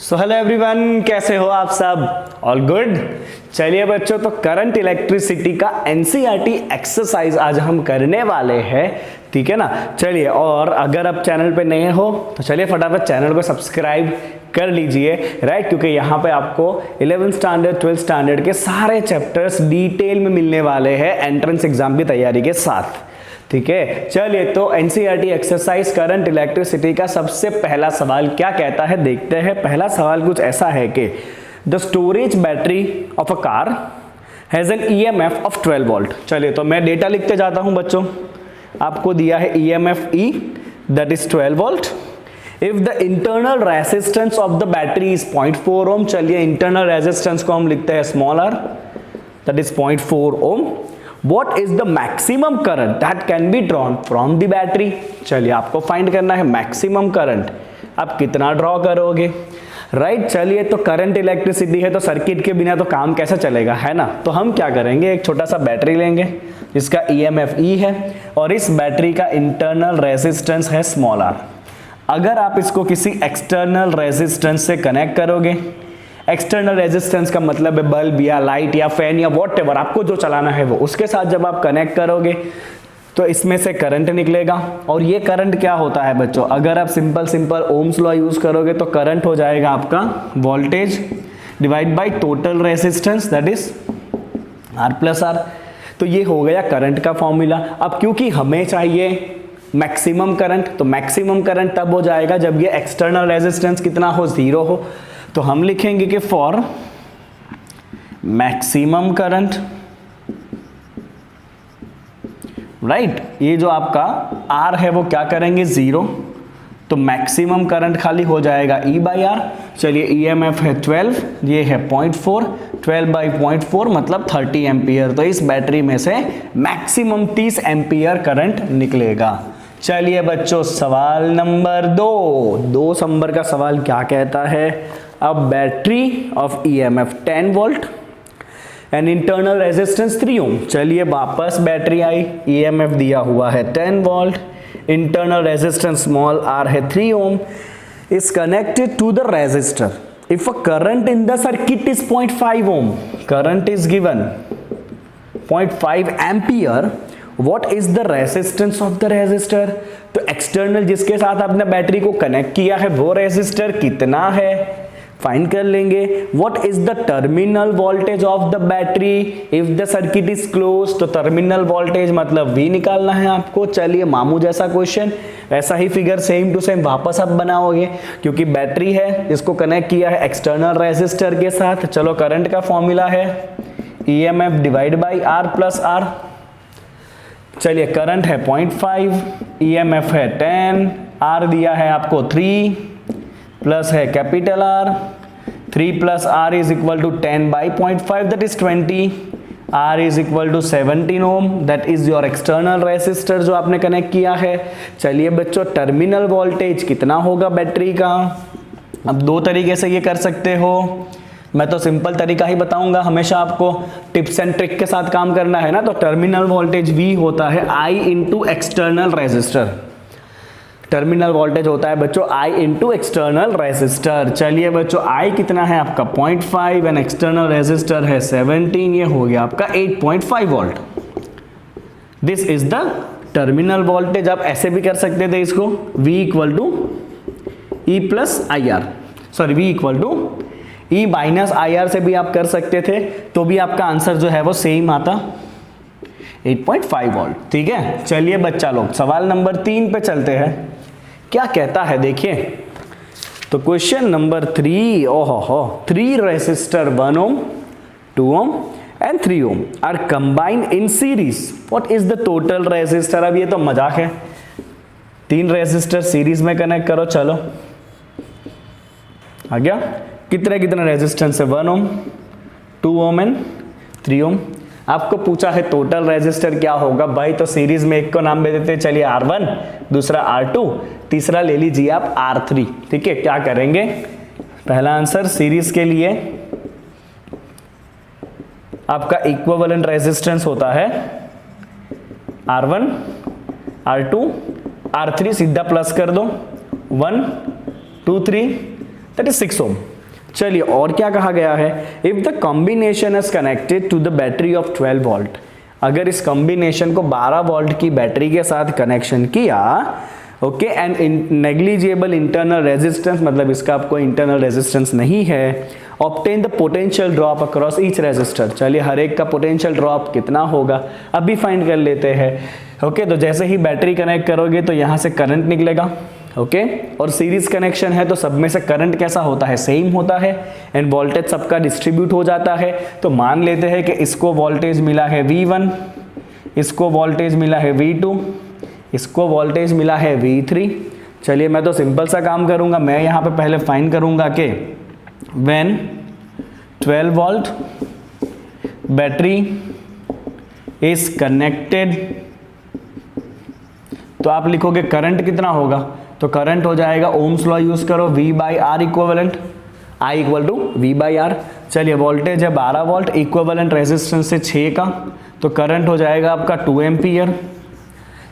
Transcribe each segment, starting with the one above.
So hello everyone, कैसे हो आप सब? All good. चलिए बच्चों, तो करंट इलेक्ट्रिसिटी का एनसीईआरटी एक्सरसाइज आज हम करने वाले हैं, ठीक है ना। चलिए, और अगर आप चैनल पे नए हो तो चलिए फटाफट चैनल को सब्सक्राइब कर लीजिए, राइट, क्योंकि यहाँ पे आपको 11th स्टैंडर्ड 12th स्टैंडर्ड के सारे चैप्टर्स डिटेल में मिलने वाले हैं एंट्रेंस एग्जाम की तैयारी के साथ, ठीक है। चलिए, तो एनसीईआरटी एक्सरसाइज करंट इलेक्ट्रिसिटी का सबसे पहला सवाल क्या कहता है देखते हैं। पहला सवाल कुछ ऐसा है कि the storage battery of a car has an EMF of 12 volt. चलिए, तो मैं डेटा लिखते जाता हूं बच्चों। आपको दिया है EMF E, that is 12 volt. If the internal resistance of the battery is 0.4 ohm. चलिए, इंटरनल रेजिस्टेंस को हम लिखते हैं small R, that is 0.4 ohm. What is the maximum current that can be drawn from the battery? चलिए, आपको find करना है maximum current. आप कितना ड्रॉ करोगे, राइट। चलिए, तो करंट इलेक्ट्रिसिटी है तो सर्किट के बिना तो काम कैसे चलेगा, है ना। तो हम क्या करेंगे, एक छोटा सा बैटरी लेंगे जिसका ईएमएफ ई है और इस बैटरी का इंटरनल रेजिस्टेंस है स्मॉल आर। अगर आप इसको किसी एक्सटर्नल रेजिस्टेंस से कनेक्ट करोगे, एक्सटर्नल रेजिस्टेंस का मतलब है बल्ब या लाइट या फैन या व्हाटएवर आपको जो चलाना है वो, उसके साथ जब आप कनेक्ट करोगे तो इसमें से करंट निकलेगा। और ये करंट क्या होता है बच्चों, अगर आप सिंपल ओम्स लॉ यूज करोगे तो करंट हो जाएगा आपका voltage divide by total resistance, that is R plus R. तो ये हो गया करंट का फॉर्मूला। अब क्योंकि हमें चाहिए मैक्सिमम करंट, तो मैक्सिमम करंट तब हो जाएगा जब ये एक्सटर्नल रेजिस्टेंस कितना हो, 0 हो। तो हम लिखेंगे कि फॉर मैक्सिमम करंट, राइट, ये जो आपका R है वो क्या करेंगे 0, तो मैक्सिमम करंट खाली हो जाएगा E बाई आर। चलिए, EMF है 12, ये है 0.4, 12 बाई 0.4 मतलब 30 एम्पियर। तो इस बैटरी में से मैक्सिमम 30 एम्पियर करंट निकलेगा। चलिए बच्चों, सवाल नंबर 2 नंबर का सवाल क्या कहता है, a battery of EMF 10 volt and internal resistance 3 ohm। चलिए, वापस बैटरी आई, EMF दिया हुआ है 10 volt, internal resistance small r है 3 ohm, is connected to the resistor। if a current in the circuit is 0.5 ohm, current is given 0.5 ampere, what is the resistance of the resistor। तो external जिसके साथ आपने battery को connect किया है वो resistor कितना है, फाइंड कर लेंगे। What is the terminal voltage of the battery if the circuit is closed। तो टर्मिनल वोल्टेज मतलब V निकालना है आपको। चलिए, मामू जैसा क्वेश्चन, ऐसा ही फिगर सेम टू सेम वापस आप बनाओगे, क्योंकि बैटरी है इसको कनेक्ट किया है एक्सटर्नल रेजिस्टर के साथ। चलो, करंट का फॉर्मूला है EMF divide by R plus R। चलिए, करंट है 0.5, EMF है 10, R दिया है आपको 3 प्लस है capital R, 3 plus R is equal to 10 बाई 0.5 that is 20, R is equal to 17 ohm, that is your external resistor जो आपने कनेक्ट किया है। चलिए बच्चों, टर्मिनल वोल्टेज कितना होगा बैटरी का। अब 2 तरीके से ये कर सकते हो, मैं तो सिंपल तरीका ही बताऊंगा, हमेशा आपको टिप्स एंड ट्रिक के साथ काम करना है ना। तो टर्मिनल वोल्टेज V होता है I into external resistor. Terminal voltage होता है बच्चों I इंटू एक्सटर्नल रेजिस्टर। चलिए बच्चों, I कितना है आपका 0.5 एंड एक्सटर्नल रेजिस्टर है 17, ये हो गया आपका 8.5 volt. This is the terminal voltage. आप ऐसे भी कर सकते थे इसको, V equal to E plus I R, sorry V equal to E minus I R से भी आप कर सकते थे, तो भी आपका आंसर जो है वो सेम आता, 8.5 वोल्ट, ठीक है। चलिए बच्चा लोग, सवाल नंबर 3 पे चलते हैं। क्या कहता है देखिए, तो क्वेश्चन नंबर 3, ओहो 3 resistor 1 ohm 2 ohm and 3 ohm are combined in series, what is the total resistor. अब ये तो मजाक है, 3 रेजिस्टर सीरीज में कनेक्ट करो। चलो, आ गया। कितने रेजिस्टेंस है, 1 ओम 2 ओम एंड 3 ओम। आपको पूछा है टोटल रेजिस्टर क्या होगा भाई, तो सीरीज में एक को नाम दे देते हैं, चलिए R1, दूसरा R2, तीसरा ले लीजिए आप R3, ठीक है। क्या करेंगे, पहला आंसर सीरीज के लिए आपका इक्विवेलेंट रेजिस्टेंस होता है R1, R2, R3, सीधा प्लस कर दो, 1 2 3 दैट इज 6 ओम। चलिए और क्या कहा गया है, if the combination is connected to the battery of 12 volt, अगर इस कॉम्बिनेशन को 12 वोल्ट की बैटरी के साथ कनेक्शन किया, okay, and negligible internal resistance, मतलब इसका आपको इंटरनल रेजिस्टेंस नहीं है, obtain the potential drop across each resistor, चलिए हर एक का पोटेंशियल ड्रॉप कितना होगा अभी फाइंड कर लेते हैं। ओके, तो जैसे ही बैटरी कनेक्ट करोगे तो यहाँ से करंट निकलेगा, ओके, और सीरीज कनेक्शन है तो सब में से करंट कैसा होता है, सेम होता है, एंड वोल्टेज सबका डिस्ट्रीब्यूट हो जाता है। तो मान लेते हैं कि इसको वोल्टेज मिला है V1, इसको वोल्टेज मिला है V2, इसको वोल्टेज मिला है V3। चलिए मैं तो सिंपल सा काम करूंगा, मैं यहाँ पे पहले फाइंड करूंगा कि when 12 volt battery is connected, तो आप लिखोगे करंट कितना होगा, तो करंट हो जाएगा, ओम्स लॉ यूज करो, V by R equivalent, I equal to V by R. चलिए वोल्टेज है 12 वोल्ट, इक्विवेलेंट रेजिस्टेंस है 6 का, तो करंट हो जाएगा आपका 2 एम्पियर।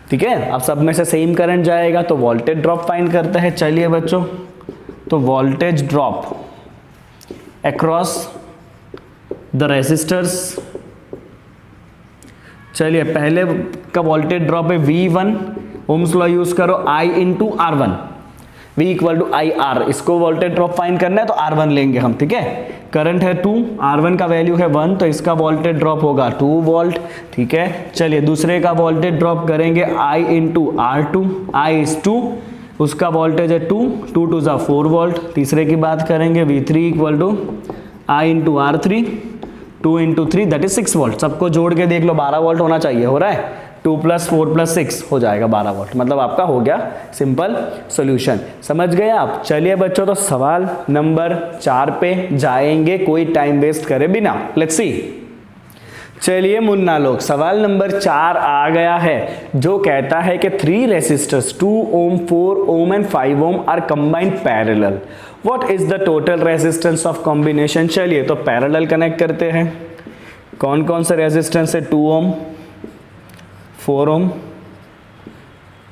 ठीक है, अब सब में से सेम करंट जाएगा तो वोल्टेज ड्रॉप फाइंड करते हैं। चलिए बच्चों, तो voltage drop across the resistors, चलिए पहले का वोल्टेज ड्रॉप है V1, ओम्स लॉ यूज करो, I into R1, V equal to I R, इसको वोल्टेज ड्रॉप फाइंड करना है तो R1 लेंगे हम। ठीक है, करंट है 2, R1 का वैल्यू है 1, तो इसका वोल्टेज ड्रॉप होगा 2 वोल्ट। ठीक है, चलिए दूसरे का वोल्टेज ड्रॉप करेंगे, I into R2, I is 2, उसका वोल्टेज है 2, 2 टू ज़ा 4 वोल्ट। तीसरे की बात करेंगे, V3 equal to I into R3, 2 into 3 that is 6 volt. सबको जोड़ के देख लो 12 वोल्ट होना चाहिए, हो रहा है, 2 + 4 + 6 हो जाएगा 12 वोल्ट, मतलब आपका हो गया सिंपल सॉल्यूशन। समझ गए आप। चलिए बच्चों, तो सवाल नंबर 4 पे जाएंगे कोई टाइम वेस्ट करे बिना। Let's see. चलिए मुन्ना लोग, सवाल नंबर 4 आ गया है, जो कहता है कि 3 resistors 2 ohm, 4 ohm and 5 ohm are combined parallel, what is the total resistance of combination. चलिए तो पैरेलल कनेक्ट करते हैं। कौन कौन से रेजिस्टेंस है, 2 ओम, 4 ओम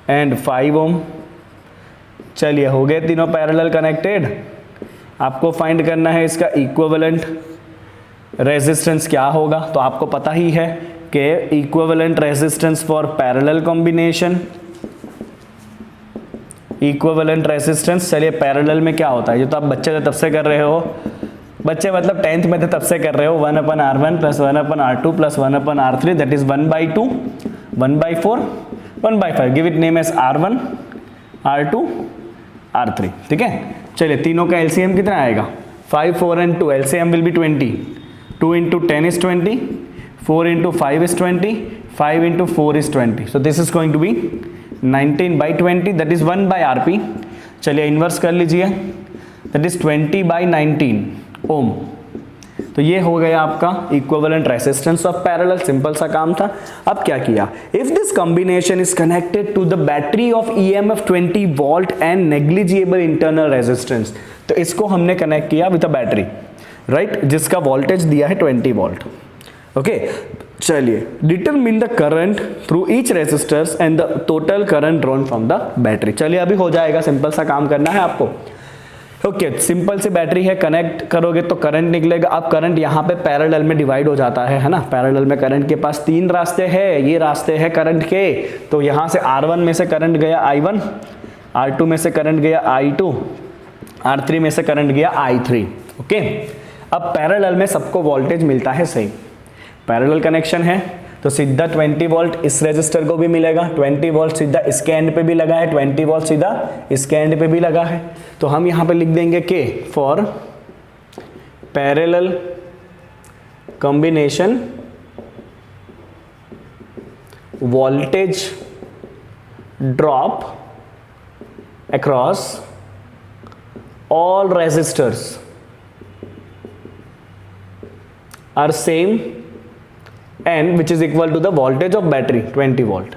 एंड 5 ओम। चलिए हो गए तीनों पैरेलल कनेक्टेड। आपको फाइंड करना है इसका इक्विवेलेंट रेजिस्टेंस क्या होगा, तो आपको पता ही है कि equivalent resistance for parallel combination, equivalent resistance. चलिए पैरेलल में क्या होता है, ये तो आप बच्चे थे तब से कर रहे हो, बच्चे मतलब 10th में थे तब से कर रहे हो, 1/R1 + 1/R2 + 1/R3 that is 1/2, 1/4, 1/5, give it name as R1, R2, R3। ठीक है, चलिए तीनों का एलसीएम कितना आएगा, 5, 4 and 2, LCM will be 20, 2 into 10 is 20, 4 into 5 is 20, 5 into 4 is 20, so this is going to be 19/20, that is 1/RP। चलिए inverse कर लीजिए, that is 20/19 ओम। तो ये हो गया आपका equivalent resistance of parallel, simple सा काम था। अब क्या किया, if this combination is connected to the battery of EMF 20 volt and negligible internal resistance, तो इसको हमने कनेक्ट किया विद अ बैटरी, राइट, जिसका वोल्टेज दिया है 20 वोल्ट। ओके, चलिए determine the current through each resistors and the total current drawn from the battery. चलिए अभी हो जाएगा, सिंपल सा काम करना है आपको। ओके, सिंपल सी बैटरी है, कनेक्ट करोगे तो करंट निकलेगा। अब करंट यहाँ पे पैरेलल में डिवाइड हो जाता है ना, पैरेलल में करंट के पास 3 रास्ते हैं, ये रास्ते हैं करंट के। तो यहाँ से R1 में से करंट गया I1, R2 में से करंट गया I2, R3 में से करंट गया I3। ओके, अब पैरेलल में सबको वोल्टेज मिलता है सेम, पैरेलल कनेक्शन है तो सीधा 20 वोल्ट इस रेजिस्टर को भी मिलेगा, 20 वोल्ट सीधा इसके एंड पे भी लगा है, 20 वोल्ट सीधा इसके एंड पे भी लगा है। तो हम यहां पे लिख देंगे कि for parallel combination voltage drop across all resistors are same and which is equal to the voltage of battery 20 volt.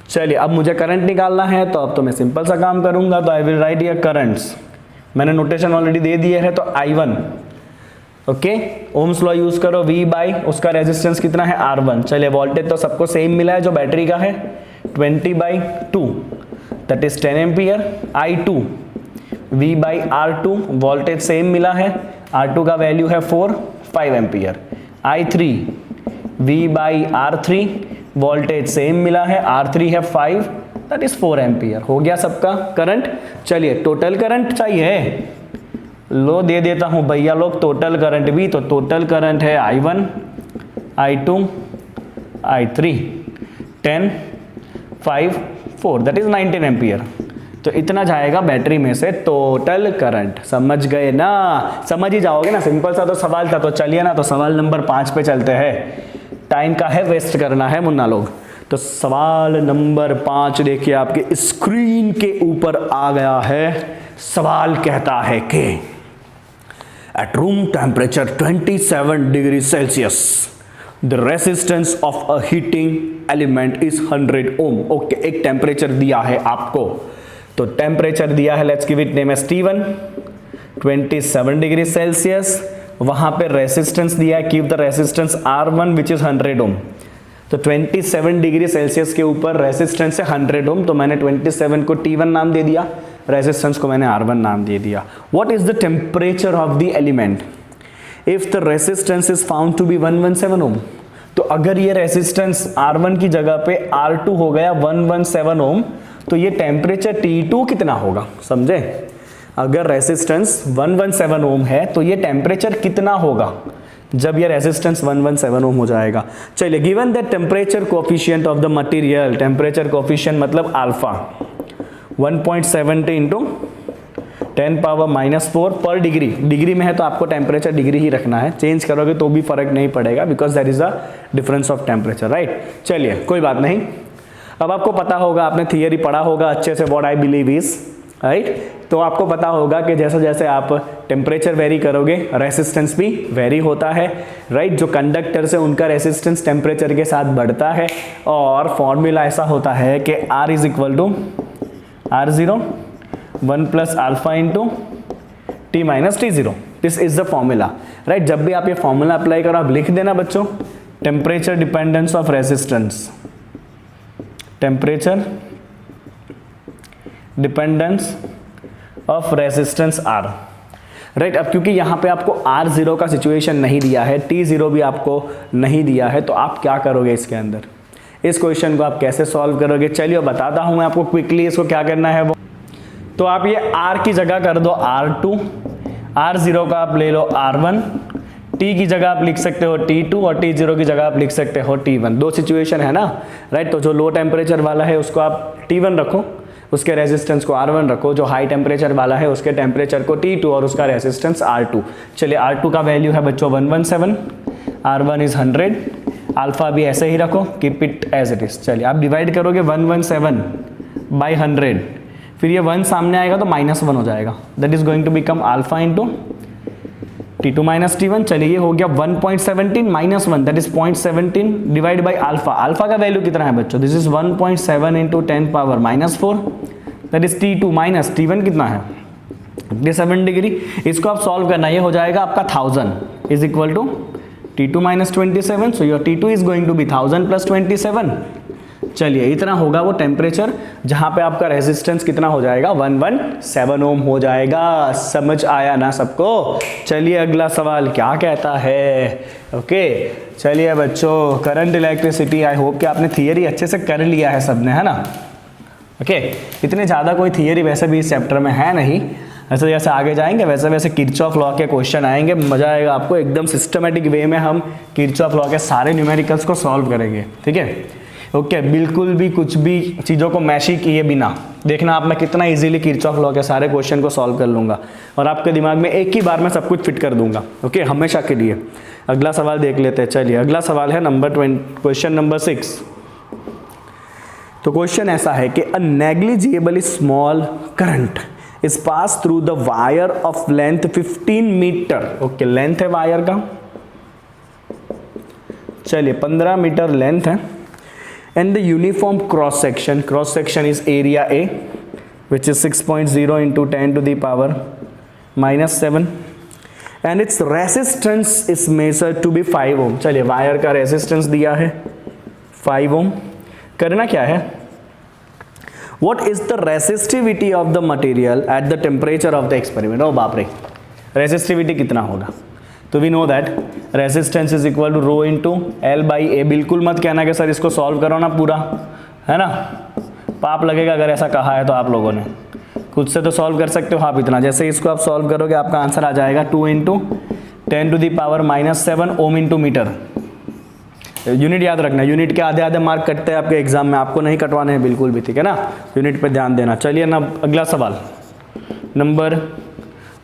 चलिए अब मुझे करंट निकालना है, तो अब तो मैं सिंपल सा काम करूंगा, तो आई विल राइट हियर करंट्स, मैंने नोटेशन ऑलरेडी दे दिए है, तो I1, okay, ohms law use करो, V बाई उसका रेजिस्टेंस कितना है R1। चलिए वोल्टेज तो सबको सेम मिला है जो बैटरी का है, 20/2 that is 10 ampere. I2 V by R2 voltage same मिला है, R2 का वैल्यू है 5 ampere. I3 V by R3 voltage same मिला है, R3 है 5, दैट इज 4 एम्पियर। हो गया सबका करंट। चलिए टोटल करंट चाहिए, लो दे देता हूं भैया लोग टोटल करंट भी। तो टोटल करंट है I1, I2, I3, 10, 5, 4 that is 19 ampere. तो इतना जाएगा बैटरी में से टोटल करंट। समझ गए ना? समझ ही जाओगे ना, सिंपल सा तो सवाल था। तो चलिए ना, तो सवाल नंबर 5 पे चलते हैं। टाइम का है वेस्ट करना है मुन्ना लोग। तो सवाल नंबर 5 देखिए आपके स्क्रीन के ऊपर आ गया है। सवाल कहता है कि at room temperature 27 degree Celsius the resistance of a heating element is 100 ohm. Okay, एक टेम्परेचर दिया है आपको। तो टेम्परेचर दिया है, let's give it name as T1, 27 degree Celsius. वहां पे रेसिस्टेंस दिया है, keep the resistance R1 which is 100 ohm. तो 27 डिग्री सेल्सियस के ऊपर रेसिस्टेंस है 100 ओम। तो मैंने 27 को T1 नाम दे दिया, रेसिस्टेंस को मैंने R1 नाम दे दिया। What is the temperature of the element if the resistance is found to be 117 ohm. तो अगर ये रेसिस्टेंस R1 की जगह पे R2 हो गया 117 ओम, तो ये टेम्परेचर T2 कितना होगा? समझे? अगर रेसिस्टेंस 117 ओम है तो ये टेम्परेचर कितना होगा जब ये रेसिस्टेंस 117 ओम हो जाएगा? चलिए, given that temperature coefficient of the material, temperature coefficient मतलब अल्फा 1.70 इंटू 10 पावर -4 पर डिग्री। डिग्री में है तो आपको टेम्परेचर डिग्री ही रखना है, चेंज करोगे तो भी फर्क नहीं पड़ेगा, because that is a difference of temperature, right? चलिए कोई बात नहीं। अब आपको पता होगा, आपने थियरी पढ़ा होगा अच्छे से, what I believe is, right? तो आपको पता होगा कि जैसे जैसे आप टेम्परेचर वेरी करोगे रेसिस्टेंस भी वेरी होता है, राइट? जो कंडक्टर से उनका रेसिस्टेंस टेम्परेचर के साथ बढ़ता है। और फॉर्मूला ऐसा होता है कि R is equal to R0 1 plus alpha into T minus T0। This is the formula, right? जब भी आप ये फॉर्मूला अप्लाई करो, आप लिख देना बच्चों, temperature dependence of resistance, temperature dependence of resistance R, right? अब क्योंकि यहाँ पे आपको R0 का सिचुएशन नहीं दिया है, T0 भी आपको नहीं दिया है, तो आप क्या करोगे इसके अंदर? इस क्वेश्चन को आप कैसे सॉल्व करोगे? चलिए बताता हूँ मैं आपको क्विकली इसको क्या करना है वो। तो आप ये R की जगह कर दो R2, R0 का आप ले लो R1, T की जगह आप लिख सकते हो T2 और T0 की जगह आप लिख सकते हो T1। दो सिचुएशन है ना, राइट? तो जो लो टेम्परेचर वाला है उसको आप T1 रखो, उसके रेजिस्टेंस को R1 रखो। जो हाई टेम्परेचर वाला है उसके टेम्परेचर को T2 और उसका रेजिस्टेंस R2। चलिए, R2 का वैल्यू है बच्चों 117, R1 इज 100, अल्फा भी ऐसे ही रखो, keep it as it is. चलिए, आप डिवाइड करोगे 117 बाई 100, फिर ये 1 सामने आएगा तो -1 हो जाएगा, that is going to become alpha into T2 minus T1। चलिए, ये हो गया 1.17 minus 1, that is 0.17 divide by alpha. Alpha का वैल्यू कितना है बच्चों? This is 1.7 into 10 power -4, that is T2 minus T1 कितना है? 57 डिग्री। इसको आप सॉल्व करना, ये हो जाएगा आपका 1000 is equal to T2 minus 27, so your T2 is going to be 1000 plus 27। चलिए, इतना होगा वो टेम्परेचर जहां पे आपका रेजिस्टेंस कितना हो जाएगा? 117 ओम हो जाएगा। समझ आया ना सबको? चलिए अगला सवाल क्या कहता है। ओके, चलिए बच्चों, करंट इलेक्ट्रिसिटी, आई होप कि आपने थियरी अच्छे से कर लिया है सबने, है ना? ओके, इतने ज़्यादा कोई थियरी वैसे भी इस चैप्टर में है नहीं। ऐसे जैसे आगे जाएंगे वैसे वैसे किरचॉफ लॉ के क्वेश्चन आएंगे, मजा आएगा आपको। एकदम सिस्टमेटिक वे में हम किरचॉफ लॉ के सारे न्यूमेरिकल्स को सॉल्व करेंगे, ठीक है? ओके, बिल्कुल भी कुछ भी चीज़ों को मैशी किए बिना देखना आप मैं कितना इजीली किरचॉफ लॉ के सारे क्वेश्चन को सॉल्व कर लूँगा और आपके दिमाग में एक ही बार में सब कुछ फिट कर दूंगा। ओके, हमेशा के लिए। अगला सवाल देख लेते हैं। चलिए, अगला सवाल है क्वेश्चन नंबर 6। तो क्वेश्चन ऐसा है कि a negligible small current is pass through the wire of length 15 metre. Okay, length है वायर का, चलिए 15 मीटर लेंथ है, and the uniform cross section is area A, which is 6.0 into 10 to the power -7, and its resistance is measured to be 5 ohm। चलिए, wire का resistance दिया है 5 ohm. करना क्या है, what is the resistivity of the material at the temperature of the experiment. ओ बाप रे, रेसिस्टिविटी कितना होगा, तो we know that resistance is equal to rho into L by A. बिल्कुल मत कहना कि सर इसको सॉल्व करो ना पूरा, है ना, पाप लगेगा अगर ऐसा कहा है तो आप लोगों ने। खुद से तो सॉल्व कर सकते हो आप इतना, जैसे इसको आप सॉल्व करोगे आपका आंसर आ जाएगा 2 into 10⁻⁻7 ohm into metre. Unit याद रखना, यूनिट के आधे आधे मार्क कटते हैं आपके एग्जाम में, आपको नहीं कटवाने हैं बिल्कुल भी, ठीक है ना, यूनिट पे ध्यान देना। चलिए ना अगला सवाल number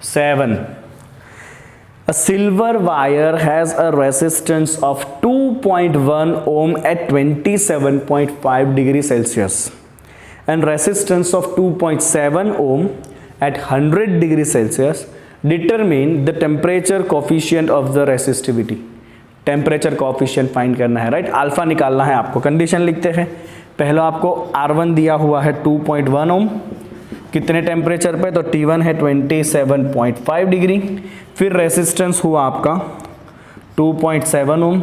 7। A silver wire has a resistance of 2.1 ohm at 27.5 degree Celsius and resistance of 2.7 ohm at 100 degree Celsius. Determine the temperature coefficient of the resistivity. Temperature coefficient find करना है, राइट, अल्फा निकालना है आपको। Condition लिखते हैं, पहला आपको R1 दिया हुआ है 2.1 ओम, कितने टेम्परेचर पे, तो T1 है 27.5 डिग्री, फिर रेसिस्टेंस हुआ आपका 2.7 ओम,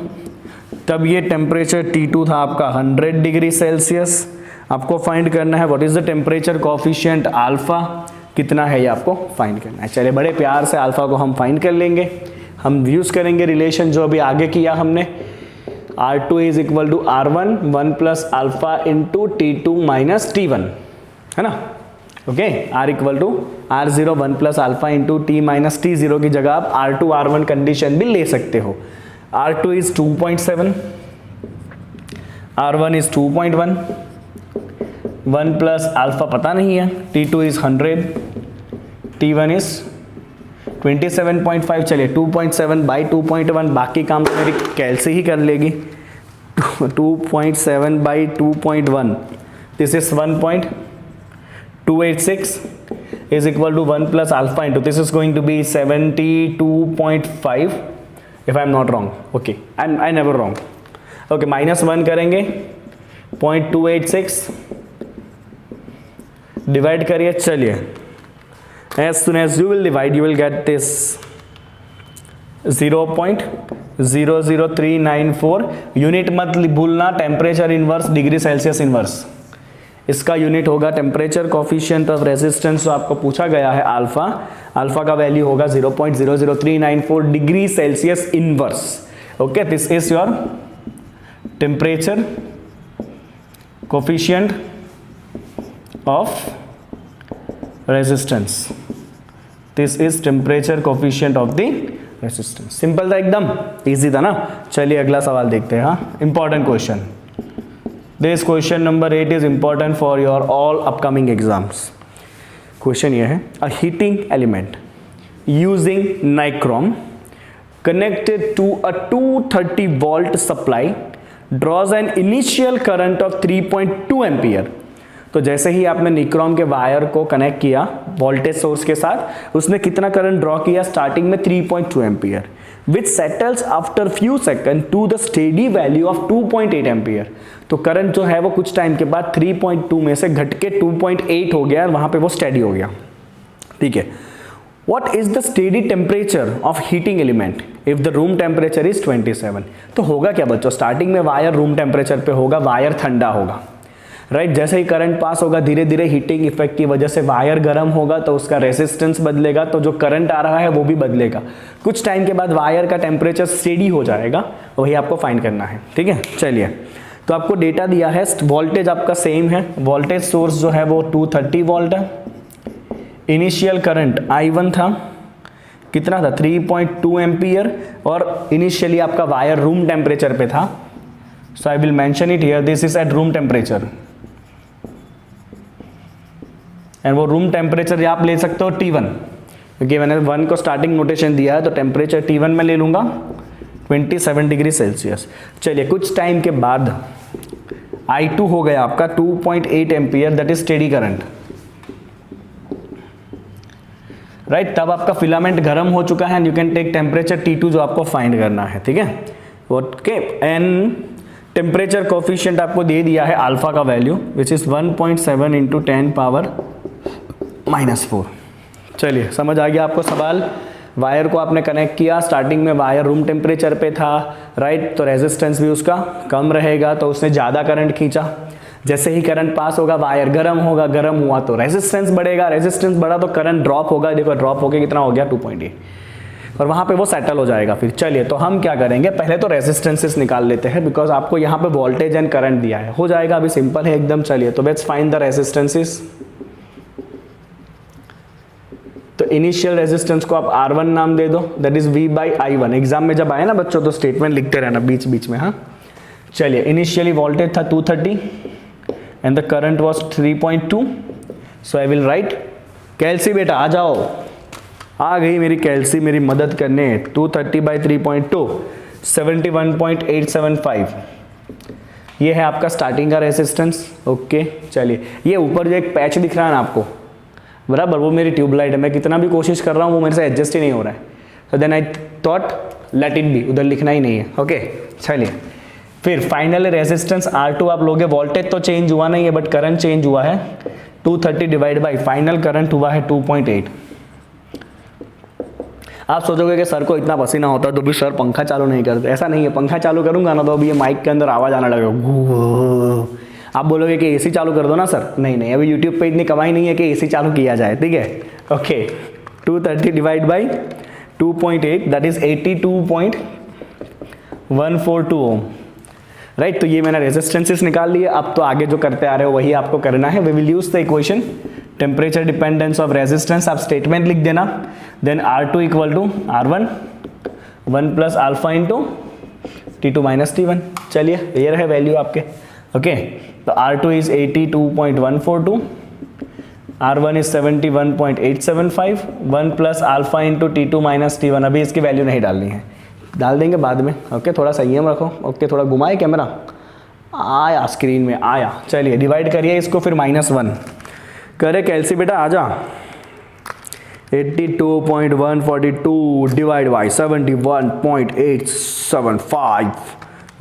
तब ये टेम्परेचर T2 था आपका 100 डिग्री सेल्सियस। आपको फाइंड करना है what is the temperature coefficient alpha, कितना है ये आपको फाइंड करना है। चलिए बड़े प्यार से अल्फा को हम फाइंड कर लेंगे। हम यूज करेंगे रिलेशन जो अभी आगे किया हमने, R2 is equal to R1 1 plus alpha into T2 minus T1, है ना, okay. R equal to R0 1 plus alpha into T minus T0 की जगह आप R2 R1 कंडीशन भी ले सकते हो। R2 is 2.7, R1 is 2.1, 1 plus alpha पता नहीं है, T2 इज 100, T1 इज 27.5। चलिए 2.7 बाई 2.1, बाकी काम तो मेरी कैल से ही कर लेगी। 2.7 by 2.1, this is 1.286 is equal to 1 plus alpha into, this is going to be 72.5 if I am not wrong, okay, I never wrong, okay, minus 1 करेंगे 0.286 डिवाइड करिए। चलिए as soon as you will divide you will get this 0.00394। Unit मत भूलना, temperature inverse degree Celsius inverse, इसका unit होगा temperature coefficient of resistance जो आपको पूछा गया है अल्फा, अल्फा का वैल्यू होगा 0.00394 degree Celsius inverse, okay. This is your temperature coefficient of resistance, this is temperature coefficient of the resistance. Simple था एकदम, इजी था ना। चलिए अगला सवाल देखते हैं, हाँ, important question. This question number 8 is important for your all upcoming exams. Question ये है, a heating element using nichrome connected to a 230 volt supply draws an initial current of 3.2 ampere. तो जैसे ही आपने निक्रोम के वायर को connect किया voltage source के साथ, उसने कितना करंट ड्रॉ किया, स्टार्टिंग में 3.2 ampere, which settles after few second to the steady value of 2.8 ampere. तो करंट जो है वो कुछ टाइम के बाद 3.2 में से घट के 2.8 हो गया, वहां पे वो स्टेडी हो गया, ठीक है। What is the steady temperature of heating element if the room temperature is 27? तो होगा क्या बच्चों, स्टार्टिंग में वायर रूम टेम्परेचर पे होगा, वायर ठंडा होगा, राइट। जैसे ही करंट पास होगा धीरे धीरे हीटिंग इफेक्ट की वजह से वायर गर्म होगा, तो उसका रेजिस्टेंस बदलेगा, तो जो करंट आ रहा है वो भी बदलेगा। कुछ टाइम के बाद वायर का टेम्परेचर स्टेडी हो जाएगा, वही आपको फाइंड करना है, ठीक है। चलिए, तो आपको डेटा दिया है, वोल्टेज आपका सेम है, वोल्टेज सोर्स जो है वो 230 वोल्ट है, इनिशियल करंट I1 था, कितना था 3.2 एम्पियर, और इनिशियली आपका वायर रूम टेम्परेचर पे था। So I will mention it here, this is at room temperature, and वो रूम टेम्परेचर आप ले सकते हो T1, क्योंकि मैंने 1 को स्टार्टिंग नोटेशन दिया है, तो टेम्परेचर T1 में ले लूंगा 27 डिग्री सेल्सियस। चलिए कुछ टाइम के बाद I2 हो गया आपका 2.8 ampere, that is steady current, right. तब आपका फिलामेंट गर्म हो चुका है, and you can take temperature T2 जो आपको फाइंड करना है, ठीक है, ओके। एंड टेम्परेचर कोएफिशिएंट आपको दे दिया है अल्फा का वैल्यू, विच इज 1.7 इंटू 10⁻⁻4। चलिए समझ आ गया आपको सवाल। वायर को आपने कनेक्ट किया, स्टार्टिंग में वायर रूम टेम्परेचर पे था, राइट, तो रेजिस्टेंस भी उसका कम रहेगा, तो उसने ज़्यादा करंट खींचा। जैसे ही करंट पास होगा वायर गर्म होगा, गर्म हुआ तो रेजिस्टेंस बढ़ेगा, रेजिस्टेंस बढ़ा तो करंट ड्रॉप होगा। देखो ड्रॉप होके कितना हो गया 2.8, और वहां पे वो सेटल हो जाएगा। फिर चलिए तो हम क्या करेंगे, पहले तो रेजिस्टेंसेस निकाल लेते हैं, बिकॉज आपको यहाँ पे वोल्टेज एंड करंट दिया है, हो जाएगा अभी, सिंपल है एकदम। चलिए तो लेट्स फाइंड द रेजिस्टेंसेस। तो इनिशियल रेजिस्टेंस को आप R1 नाम दे दो, दैट इज V/I1। एग्जाम में जब आए ना बच्चों तो स्टेटमेंट लिखते रहना बीच बीच में, हाँ। चलिए इनिशियली वोल्टेज था 230 and the current was 3.2, so I will write, कैलसी बेटा आ जाओ, आ गई मेरी कैलसी मेरी मदद करने। 230/3.2 71.875, ये है आपका स्टार्टिंग का रेजिस्टेंस। ओके चलिए, ये ऊपर जो एक पैच दिख रहा है ना आपको, बराबर, वो मेरी ट्यूबलाइट है। मैं कितना भी कोशिश कर रहा हूँ वो मेरे से एडजस्ट ही नहीं हो रहा है, तो then I thought let it be, उधर लिखना ही नहीं है। ओके चलिए, फिर फाइनल रेजिस्टेंस R2 आप लोगे, वोल्टेज तो चेंज हुआ नहीं है बट करंट चेंज हुआ है। 230 डिवाइड बाई फाइनल करंट हुआ है 2.8। आप सोचोगे कि सर को इतना पसीना होता है तो भी सर पंखा चालू नहीं करते, ऐसा नहीं है। पंखा चालू करूंगा ना तो अभी ये माइक के अंदर आवाज आने लगेगा। आप बोलोगे कि एसी चालू कर दो ना सर, नहीं नहीं, अभी यूट्यूब पे इतनी कमाई नहीं है कि एसी चालू किया जाए, ठीक है। Okay 230 divide by 2.8 that is 82.142 ohm, right. तो ये मैंने रेजिस्टेंसेस निकाल लिए। अब तो आगे जो करते आ रहे हो वही आपको करना है। We will use the equation temperature dependence of resistance. आप स्टेटमेंट लिख देना, then R2 equal to R1 1 plus alpha into T2 minus T1। चलिए ये रहे वैल्यू आपके। ओके तो R2 is 82.142, R1 is 71.875, 1 plus alpha into T2 minus T1। अभी इसकी वैल्यू नहीं डालनी है, डाल देंगे बाद में। ओके थोड़ा संयम रखो। ओके थोड़ा घुमाए कैमरा, आया स्क्रीन में आया। चलिए डिवाइड करिए इसको, फिर -1 करे कैलसी बेटा आ जा। 82.142 डिवाइड बाई 71.875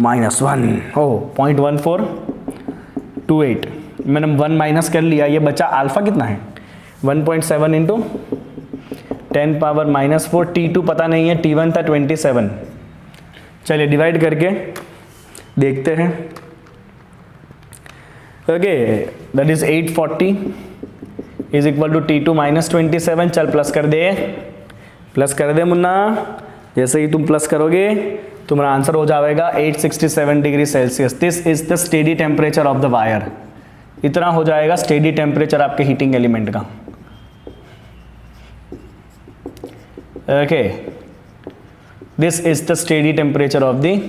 -1, ओह 0.1428। मैंने 1 माइनस कर लिया, ये बचा अल्फा कितना है 1.7 इंटू 10 पावर -4। T2 पता नहीं है, T1 था 27। चलिए डिवाइड करके देखते हैं। Okay that is 840 is equal to T2 minus 27। चल प्लस कर दे मुन्ना। जैसे ही तुम प्लस करोगे तुम्हारा आंसर हो जाएगा 867 degree Celsius. This is the steady temperature of the wire. इतना हो जाएगा स्टेडी टेम्परेचर आपके हीटिंग एलिमेंट का। Okay this is the steady temperature of the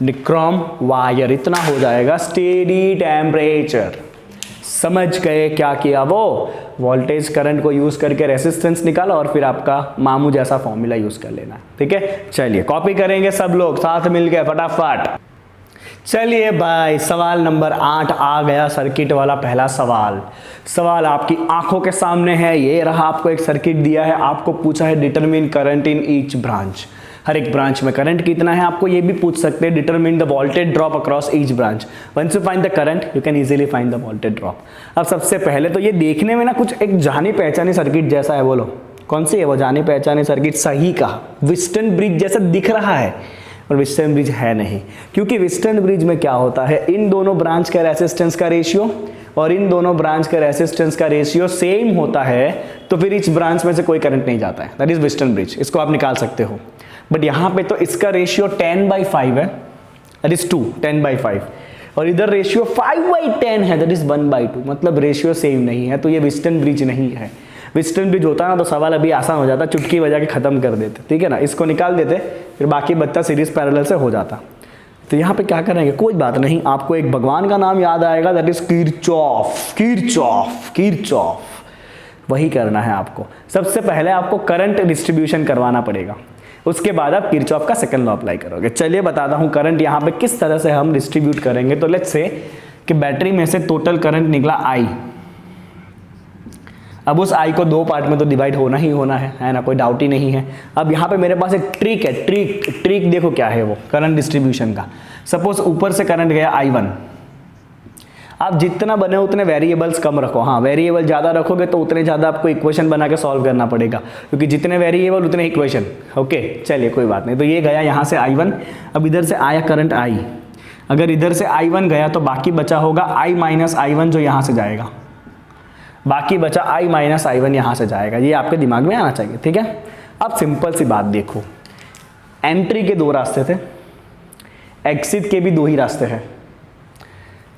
nichrome wire. इतना हो जाएगा स्टेडी टेम्परेचर। समझ गए क्या किया? वो वोल्टेज करंट को यूज करके रेसिस्टेंस निकाला और फिर आपका मामू जैसा फॉर्मूला यूज कर लेना, ठीक है। चलिए कॉपी करेंगे सब लोग साथ मिलके फटाफट। चलिए भाई सवाल नंबर 8 आ गया, सर्किट वाला पहला सवाल। सवाल आपकी आंखों के सामने है, ये रहा। आपको एक सर्किट दिया है, आपको पूछा है determine current in each branch. हर एक ब्रांच में करंट कितना है आपको ये भी पूछ सकते हैं। Determine the voltage drop across each branch. Once you find the current you can easily find the voltage drop. अब सबसे पहले तो ये देखने में ना कुछ एक जानी पहचानी सर्किट जैसा है। बोलो कौन सी है वो जानी पहचानी सर्किट? सही कहा, वेस्टर्न ब्रिज जैसा दिख रहा है और वेस्टर्न ब्रिज है नहीं, क्योंकि वेस्टर्न ब्रिज में क्या होता है, इन दोनों ब्रांच का रेसिस्टेंस का रेशियो और इन दोनों ब्रांच का रेसिस्टेंस का रेशियो सेम होता है, तो फिर इस ब्रांच में से कोई करंट नहीं जाता है। दैट इज वेस्टर्न ब्रिज, इसको आप निकाल सकते हो। बट यहाँ पे तो इसका रेशियो 10/5 है, दैट इज 2, 10/5, और इधर रेशियो 5/10 है, दैट इज 1/2। मतलब रेशियो सेम नहीं है, तो ये वेस्टर्न ब्रिज नहीं है। वेस्टर्न ब्रिज होता ना तो सवाल अभी आसान हो जाता, चुटकी बजा के खत्म कर देते, ठीक है ना। इसको निकाल देते, फिर बाकी बच्चा सीरीज पैरेलल से हो जाता। तो यहाँ पे क्या करेंगे, कोई बात नहीं, आपको एक भगवान का नाम याद आएगा, that is Kirchhoff. Kirchhoff Kirchhoff वही करना है आपको। सबसे पहले आपको करंट डिस्ट्रीब्यूशन करवाना पड़ेगा, उसके बाद आप किरचॉफ का सेकंड लॉ अप्लाई करोगे। चलिए बताता हूँ करंट यहाँ पे किस तरह से हम डिस्ट्रीब्यूट करेंगे। तो लेट्स से कि बैटरी में से टोटल करंट निकला I। अब उस I को दो पार्ट में तो डिवाइड होना ही होना है ना, कोई डाउट ही नहीं है। अब यहाँ पे मेरे पास एक ट्रिक है, ट्रिक देखो क्या है वो करंट डिस्ट्रीब्यूशन का। सपोज ऊपर से करंट गया I1, आप जितना बने उतने वेरिएबल्स कम रखो। हाँ वेरिएबल ज़्यादा रखोगे तो उतने ज़्यादा आपको इक्वेशन बना के सॉल्व करना पड़ेगा, क्योंकि जितने वेरिएबल उतने इक्वेशन। ओके चलिए कोई बात नहीं। तो ये गया यहाँ से I1, अब इधर से आया करंट I। अगर इधर से I1 गया तो बाकी बचा होगा I माइनस I1 जो यहाँ से जाएगा, बाकी बचा I माइनस I1 यहाँ से जाएगा। ये आपके दिमाग में आना चाहिए, ठीक है। अब सिंपल सी बात देखो, एंट्री के 2 रास्ते थे, एग्जिट के भी 2 ही रास्ते हैं।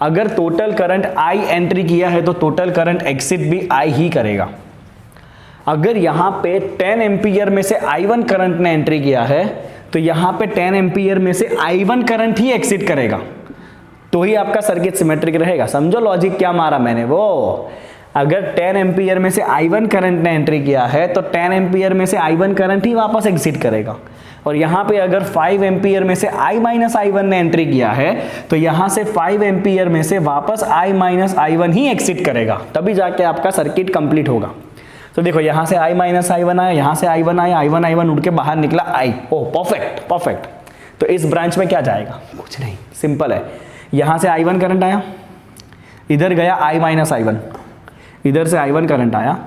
अगर टोटल करंट I एंट्री किया है तो टोटल करंट एग्जिट भी I ही करेगा। अगर यहाँ पे 10 एम्पियर में से I1 करंट ने एंट्री किया है तो यहाँ पे 10 एम्पियर में से I1 करंट ही एग्जिट करेगा, तो ही आपका सर्किट सिमेट्रिक रहेगा। समझो लॉजिक क्या मारा मैंने, वो अगर 10 एम्पियर में से I1 करंट ने एंट्री किया है तो 10 एम्पियर में से I1 करंट ही वापस एग्जिट करेगा, और यहाँ पे अगर 5 एम्पियर में से I माइनस I1 ने एंट्री किया है तो यहाँ से 5 एम्पियर में से वापस I minus I1 he exit करेगा, तभी जाके आपका सर्किट कंप्लीट होगा। तो देखो यहाँ से I माइनस I1 आया, यहाँ से I1 आया, I1 उड़ के बाहर निकला I, ओ परफेक्ट परफेक्ट। तो इस ब्रांच में क्या जाएगा, कुछ नहीं, सिंपल है। यहाँ से I1 करंट आया, इधर गया I माइनस I1, इधर से I1 करंट आया,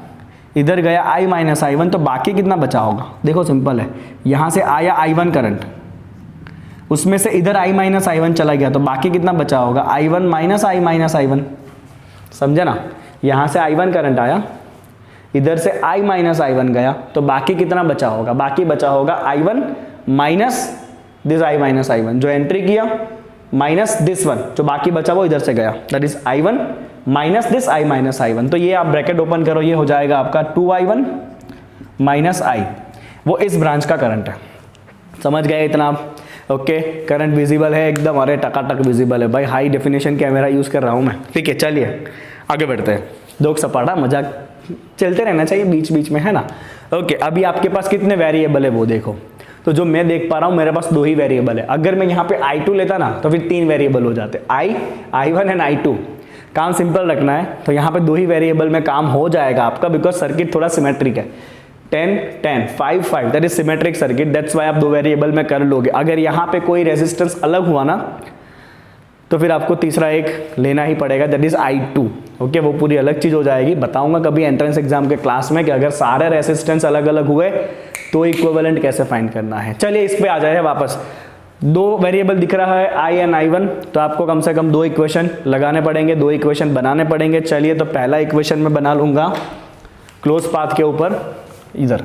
इधर गया I माइनस I1, तो बाकी कितना बचा होगा, देखो सिंपल है। यहाँ से आया I1 करंट, उसमें से इधर I माइनस I1 चला गया, तो बाकी कितना बचा होगा, I1 minus I minus I1, समझे ना। यहाँ से I1 करंट आया, इधर से I माइनस I1 गया, तो बाकी कितना बचा होगा, बाकी बचा होगा I1 minus this I minus I1 जो एंट्री किया, माइनस दिस वन जो बाकी बचा वो इधर से गया, that is I1 minus this I minus I1। तो ये आप ब्रैकेट ओपन करो, ये हो जाएगा आपका 2I1 माइनस I, वो इस ब्रांच का करंट है। समझ गए इतना आप, ओके। करंट विजिबल है एकदम, अरे टकाटक विजिबल है भाई, हाई डेफिनेशन कैमरा यूज कर रहा हूँ मैं, ठीक है। चलिए आगे बढ़ते हैं, दोग सपाटा मजाक चलते रहना चाहिए बीच बीच में, है ना। ओके, अभी आपके पास कितने वेरिएबल है वो देखो। तो जो मैं देख पा रहा हूँ मेरे पास 2 ही वेरिएबल है। अगर मैं यहाँ पे I2 लेता ना तो फिर 3 वेरिएबल हो जाते, I1 एंड I2। काम सिंपल रखना है, तो यहाँ पे 2 ही वेरिएबल में काम हो जाएगा आपका, बिकॉज सर्किट थोड़ा सिमेट्रिक है। 10 10 5 5 that is symmetric circuit, that's why आप 2 वेरिएबल में कर लोगे। अगर यहाँ पे कोई रेजिस्टेंस अलग हुआ ना तो फिर आपको तीसरा एक लेना ही पड़ेगा, दैट इज I2, ओके। वो पूरी अलग चीज हो जाएगी, बताऊंगा कभी एंट्रेंस एग्जाम के क्लास में कि अगर सारे रेजिस्टेंस अलग अलग हुए तो इक्विवेलेंट कैसे फाइंड करना है। चलिए इस पे आ जाए वापस। 2 वेरिएबल दिख रहा है I एंड I1, तो आपको कम से कम 2 इक्वेशन लगाने पड़ेंगे, 2 इक्वेशन बनाने पड़ेंगे। चलिए तो पहला इक्वेशन में बना लूंगा क्लोज पाथ के ऊपर, इधर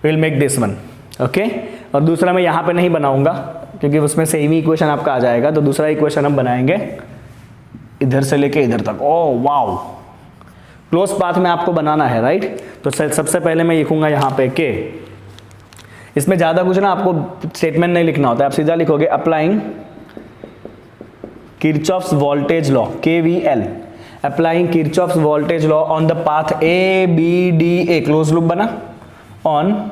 will make this one, okay. और दूसरा मैं यहाँ पे नहीं बनाऊंगा क्योंकि उसमें सेम ही इक्वेशन आपका आ जाएगा, तो दूसरा इक्वेशन हम बनाएंगे इधर से लेके इधर तक। ओह वाओ, क्लोज पाथ में आपको बनाना है, राइट। तो सबसे पहले मैं लिखूंगा यहाँ पे के, इसमें ज्यादा कुछ ना आपको स्टेटमेंट नहीं लिखना होता है, आप सीधा लिखोगे applying Kirchhoff's voltage law, KVL, applying Kirchhoff's voltage law on the path ABDA, close loop बना, ऑन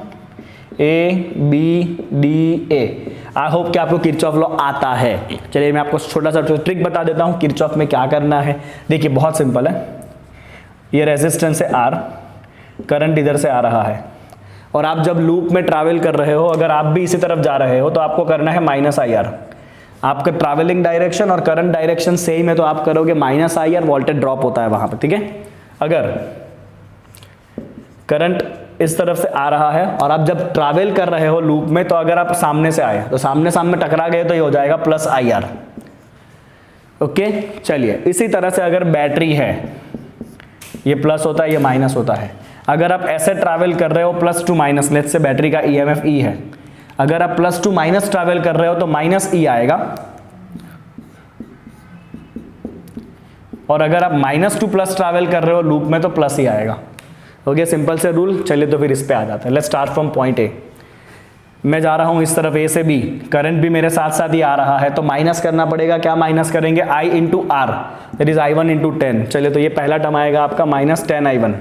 ABDA। आई होप कि आपको किरचॉफ लॉ आता है। चलिए मैं आपको छोटा सा ट्रिक बता देता हूँ किरचॉफ में क्या करना है। देखिए बहुत सिंपल है, ये रेजिस्टेंस है R, करंट इधर से आ रहा है, और आप जब लूप में ट्रैवल कर रहे हो, अगर आप भी इसी तरफ जा रहे हो तो आपको करना है -IR। आपका ट्रैवलिंग डायरेक्शन और करंट डायरेक्शन सेम है तो आप करोगे -IR, वोल्टेज ड्रॉप होता है वहां पे, ठीक है। अगर करंट इस तरफ से आ रहा है और आप जब ट्रैवल कर रहे हो लूप में, तो अगर आप सामने से आए तो सामने सामने टकरा गए तो ये हो जाएगा +IR, ओके। चलिए इसी तरह से अगर बैटरी है, ये प्लस होता है, ये माइनस होता है। अगर आप ऐसे ट्रैवल कर रहे हो plus two minus, let's say battery का EMF E है, अगर आप प्लस टू माइनस ट्रैवल कर रहे हो तो -E आएगा, और अगर आप माइनस टू प्लस ट्रैवल कर रहे हो लूप में तो +E आएगा, ओके। सिंपल से रूल। चलिए तो फिर इस पे आ जाते हैं। Let's start from point A। मैं जा रहा हूं इस तरफ A से B, करंट भी मेरे साथ साथ ही आ रहा है, तो माइनस करना पड़ेगा। क्या माइनस करेंगे? I into R, that is I1 into 10। चलिए तो ये पहला टर्म आएगा आपका -10I1,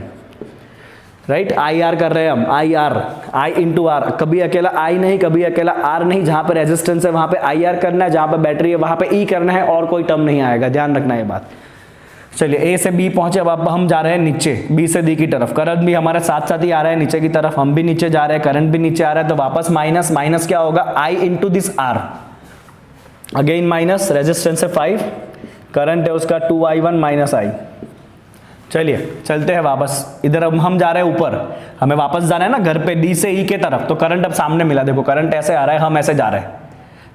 राइट। IR कर रहे हैं हम, IR, I इंटू R, कभी अकेला I नहीं, कभी अकेला R नहीं। जहां पे रेजिस्टेंस है वहां पे IR करना है, जहां पे बैटरी है वहां पे E करना है, और कोई टर्म नहीं आएगा, ध्यान रखना ये बात। चलिए A से B पहुंचे, अब हम जा रहे हैं नीचे, B से D की तरफ। करंट भी हमारे साथ साथ ही आ रहा है नीचे की तरफ, हम भी नीचे जा रहे हैं, करंट भी नीचे आ रहा है, तो वापस माइनस, माइनस क्या होगा? I into this R, again minus, resistance है 5, करंट है उसका 2I1 माइनस I। चलिए चलते हैं वापस, इधर अब हम जा रहे हैं ऊपर, हमें वापस जाना है ना घर पे D से E के तरफ, तो करंट अब सामने मिला, देखो करंट ऐसे आ रहा है, हम ऐसे जा रहे हैं,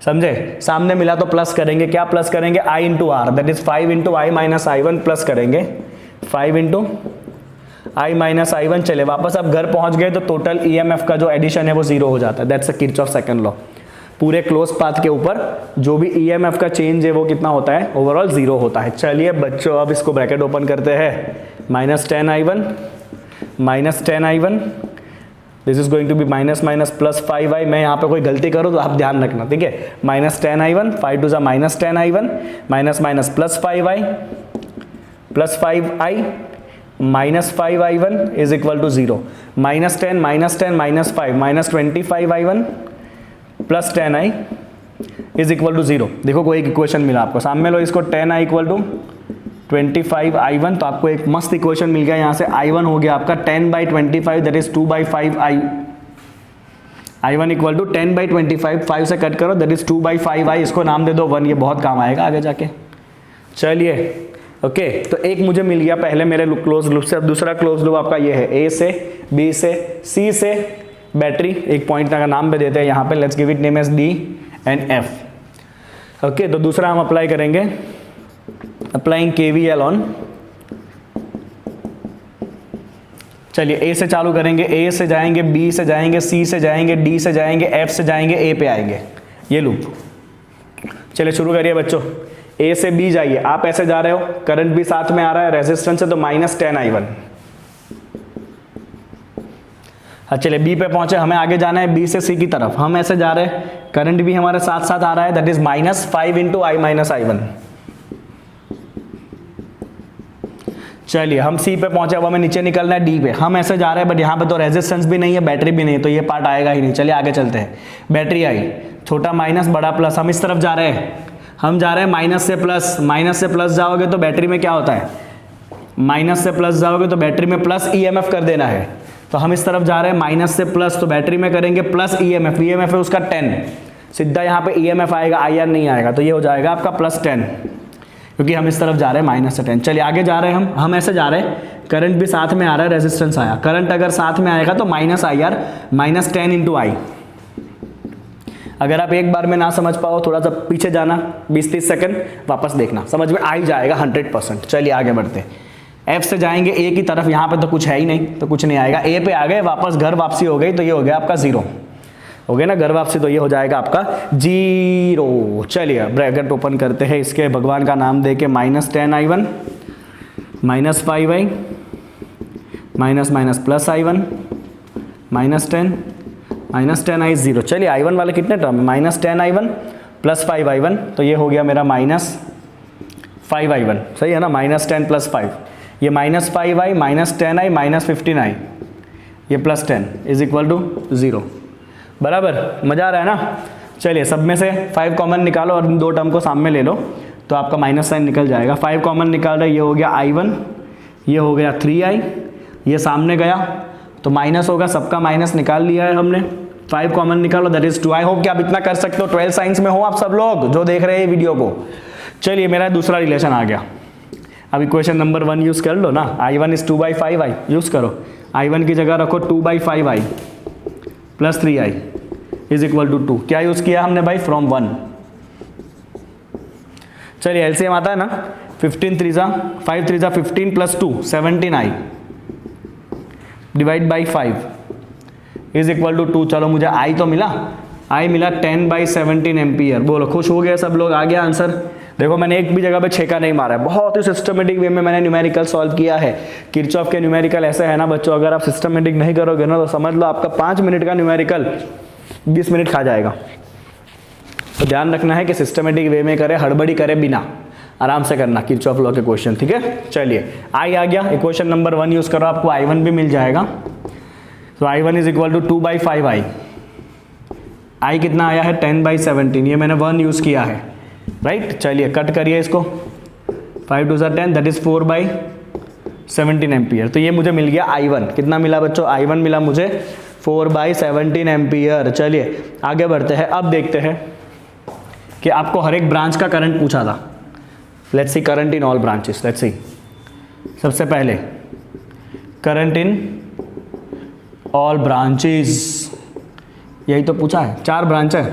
समझे? सामने मिला तो प्लस करेंगे, क्या प्लस करेंगे? I into R, that is 5 into I minus I one, plus करेंगे 5 into I minus I one. चले वापस अब घर पहुंच गए तो टोटल ईएमएफ का जो एडिशन है वो जीरो हो जाता है। That's the Kirchhoff second law. पूरे क्लोज पाथ के ऊपर जो भी ईएमएफ का चेंज है वो कितना होता है? ओवरऑल जीरो होता है। चलिए बच्चों अब इसको ब्रैकेट ओपन करते हैं, minus 10i1 minus 10i1, this is going to be minus minus plus 5i। मैं यहाँ पे कोई गलती करूँ तो आप ध्यान रखना, ठीक है? माइनस 10i1, 5 टू ज़ा minus 10i1, minus minus plus 5i, plus 5i minus 5i1 is equal to 0, minus 10 minus 10 minus 5 minus 25i1 plus 10i is equal to 0। देखो कोई एक इक्वेशन मिला आपको, सामने लो इसको 10i इक्वल टू 25i1, तो आपको एक मस्त इक्वेशन मिल गया। यहाँ से i1 हो गया आपका 10/25, that is 2/5i। i1 equal to 10/25, 5 से कट करो, दैट इज 2/5i। इसको नाम दे दो 1, ये बहुत काम आएगा आगे जाके। चलिए ओके, तो एक मुझे मिल गया पहले मेरे क्लोज लूप से। अब दूसरा क्लोज लूप आपका ये है, ए से, बी से, सी से बैटरी, एक पॉइंट का नाम पे देते हैं यहाँ पे, let's give it name as D and F. Okay, तो दूसरा हम अप्लाई करेंगे, अप्लाइंग केवीएल ऑन, चलिए ए से चालू करेंगे, ए से जाएंगे, बी से जाएंगे, सी से जाएंगे, डी से जाएंगे, एफ से जाएंगे, ए पे आएंगे, ये लूप। चलिए शुरू करिए बच्चों, ए से बी जाइए, आप ऐसे जा रहे हो, करंट भी साथ में आ रहा है, रेजिस्टेंस है तो माइनस 10i1। हाँ चलिए बी पे पहुंचे, हमें आगे जाना है बी से सी की तरफ, हम ऐसे जा रहे हैं, करंट भी हमारे साथ साथ आ रहा है, that is minus 5 into I minus आई1। चलिए हम सी पे पहुंचे, अब हमें नीचे निकलना है डी पे, हम ऐसे जा रहे हैं बट यहाँ पे तो रेजिस्टेंस भी नहीं है, बैटरी भी नहीं है, तो ये पार्ट आएगा ही नहीं। चलिए आगे चलते हैं, बैटरी आई, छोटा माइनस बड़ा प्लस, हम इस तरफ जा रहे हैं, हम जा रहे हैं माइनस से प्लस, माइनस से प्लस जाओगे तो बैटरी में क्या होता है? माइनस से प्लस जाओगे तो बैटरी में प्लस ईएमएफ कर देना है, तो हम इस तरफ जा रहे हैं माइनस से प्लस, तो बैटरी में करेंगे प्लस ईएमएफ, ईएमएफ है उसका 10, सीधा यहाँ पे ईएमएफ आएगा, आईआर नहीं आएगा, तो ये हो जाएगा आपका प्लस 10, क्योंकि हम इस तरफ जा रहे हैं माइनस से 10। चलिए आगे जा रहे हैं, हम ऐसे जा रहे हैं, करंट भी साथ में आ रहा है, रेजिस्टेंस आया, करंट अगर साथ में आएगा तो माइनस आईआर, माइनस 10 इंटू आई। अगर आप एक बार में ना समझ पाओ, थोड़ा सा पीछे जाना 20-30 सेकंड, वापस देखना, समझ में आ ही जाएगा 100%। चलिए आगे बढ़ते हैं, एफ से जाएंगे ए की तरफ, यहाँ पे तो कुछ है ही नहीं, तो कुछ नहीं आएगा, ए पे आ गए, वापस घर वापसी हो गई, तो ये हो गया आपका 0, हो गया ना घर वापसी, तो ये हो जाएगा आपका 0। चलिए ब्रैकेट ओपन करते हैं, इसके भगवान का नाम दे के minus 10i1 minus 5i minus minus plus i1 minus 10 minus 10i 0। चलिए i1 वाले कितने term, minus 10i1 plus 5i1, तो ये हो गया मेरा माइनस 5i1, सही है ना, माइनस 10 प्लस 5, ये minus 5i minus 10i minus 15i, ये प्लस 10 इज इक्वल टू 0। बराबर, मजा आ रहा है ना। चलिए सब में से 5 कॉमन निकालो और इन दो टर्म को सामने ले लो, तो आपका माइनस साइन निकल जाएगा। 5 कॉमन निकाल रहे, ये हो गया i1, ये हो गया 3i, ये सामने गया तो माइनस होगा, सबका माइनस निकाल लिया है हमने। 5 कॉमन निकालो, दैट इज 2। आई होप कि आप इतना कर सकते हो, 12 साइंस में हो आप सब लोग जो देख रहे हैं वीडियो को। चलिए मेरा दूसरा रिलेशन आ गया, अब इक्वेशन नंबर 1 यूज कर लो ना, i1 इज 2/5i, यूज करो, i1 की जगह रखो 2/5i plus 3i is equal to 2। क्या यूज किया हमने भाई, फ्रॉम 1। चलिए एलसीएम आता है ना, 15 3 जा 5 3 जा 15 plus 2 17i divide by 5 is equal to 2। चलो मुझे आई तो मिला, आई मिला 10/17 एम्पियर। बोलो खुश हो गए सब लोग, आ गया आंसर। देखो मैंने एक भी जगह पे छेका नहीं मारा है, बहुत ही सिस्टमेटिक वे में मैंने न्यूमेरिकल सॉल्व किया है। किरचॉफ के न्यूमेरिकल ऐसे है ना बच्चों, अगर आप सिस्टमेटिक नहीं करोगे ना तो समझ लो आपका 5 मिनट का न्यूमेरिकल 20 मिनट खा जाएगा। तो ध्यान रखना है कि सिस्टमेटिक वे में करे, हड़बड़ी करे बिना, आराम से करना किरचॉफ लॉ के क्वेश्चन, ठीक है। चलिए आई आ गया, इक्वेशन नंबर 1 यूज करो, आपको i1 भी मिल जाएगा। तो i1 is equal to 2/5i, आई कितना आया है 10/17, ये मैंने 1 यूज किया है, राइट। चलिए कट करिए इसको, 5 2 10, दैट इज 4/17 एम्पियर। तो ये मुझे मिल गया i1, कितना मिला बच्चों, i1 मिला मुझे 4/17 एम्पियर। चलिए आगे बढ़ते हैं, अब देखते हैं कि आपको हर एक ब्रांच का करंट पूछा था। Let's see current in all branches, let's see. सबसे पहले करंट इन ऑल ब्रांचेस, यही तो पूछा है, 4 ब्रांच है।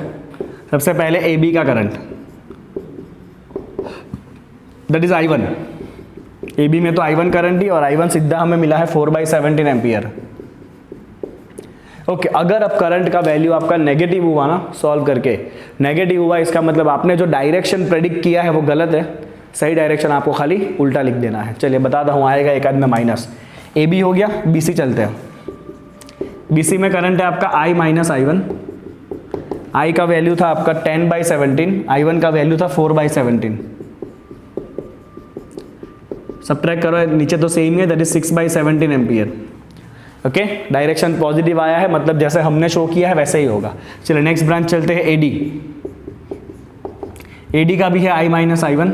सबसे पहले ए बी का current, that is I1। A B में तो I1 करंट ही, और I1 सीधा हमें मिला है 4/17 एम्पियर। ओके, अगर अब करंट का वैल्यू आपका नेगेटिव हुआ ना, सॉल्व करके नेगेटिव हुआ, इसका मतलब आपने जो डायरेक्शन प्रेडिक्ट किया है वो गलत है, सही डायरेक्शन आपको खाली उल्टा लिख देना है। चलिए बताता हूँ, आएगा एक आध में माइनस। ए बी हो गया, बी सी चलते हैं। बी सी में करंट है आपका I माइनस I1। I का वैल्यू था आपका 10/17, I1 का वैल्यू था 4/17। सब्ट्रैक्ट करो, नीचे तो सेम ही है, that is 6/17 ampere. Okay, direction positive आया है, मतलब जैसे हमने शो किया है वैसे ही होगा। चलिए नेक्स्ट ब्रांच चलते हैं, एडी। एडी का भी है I minus I1,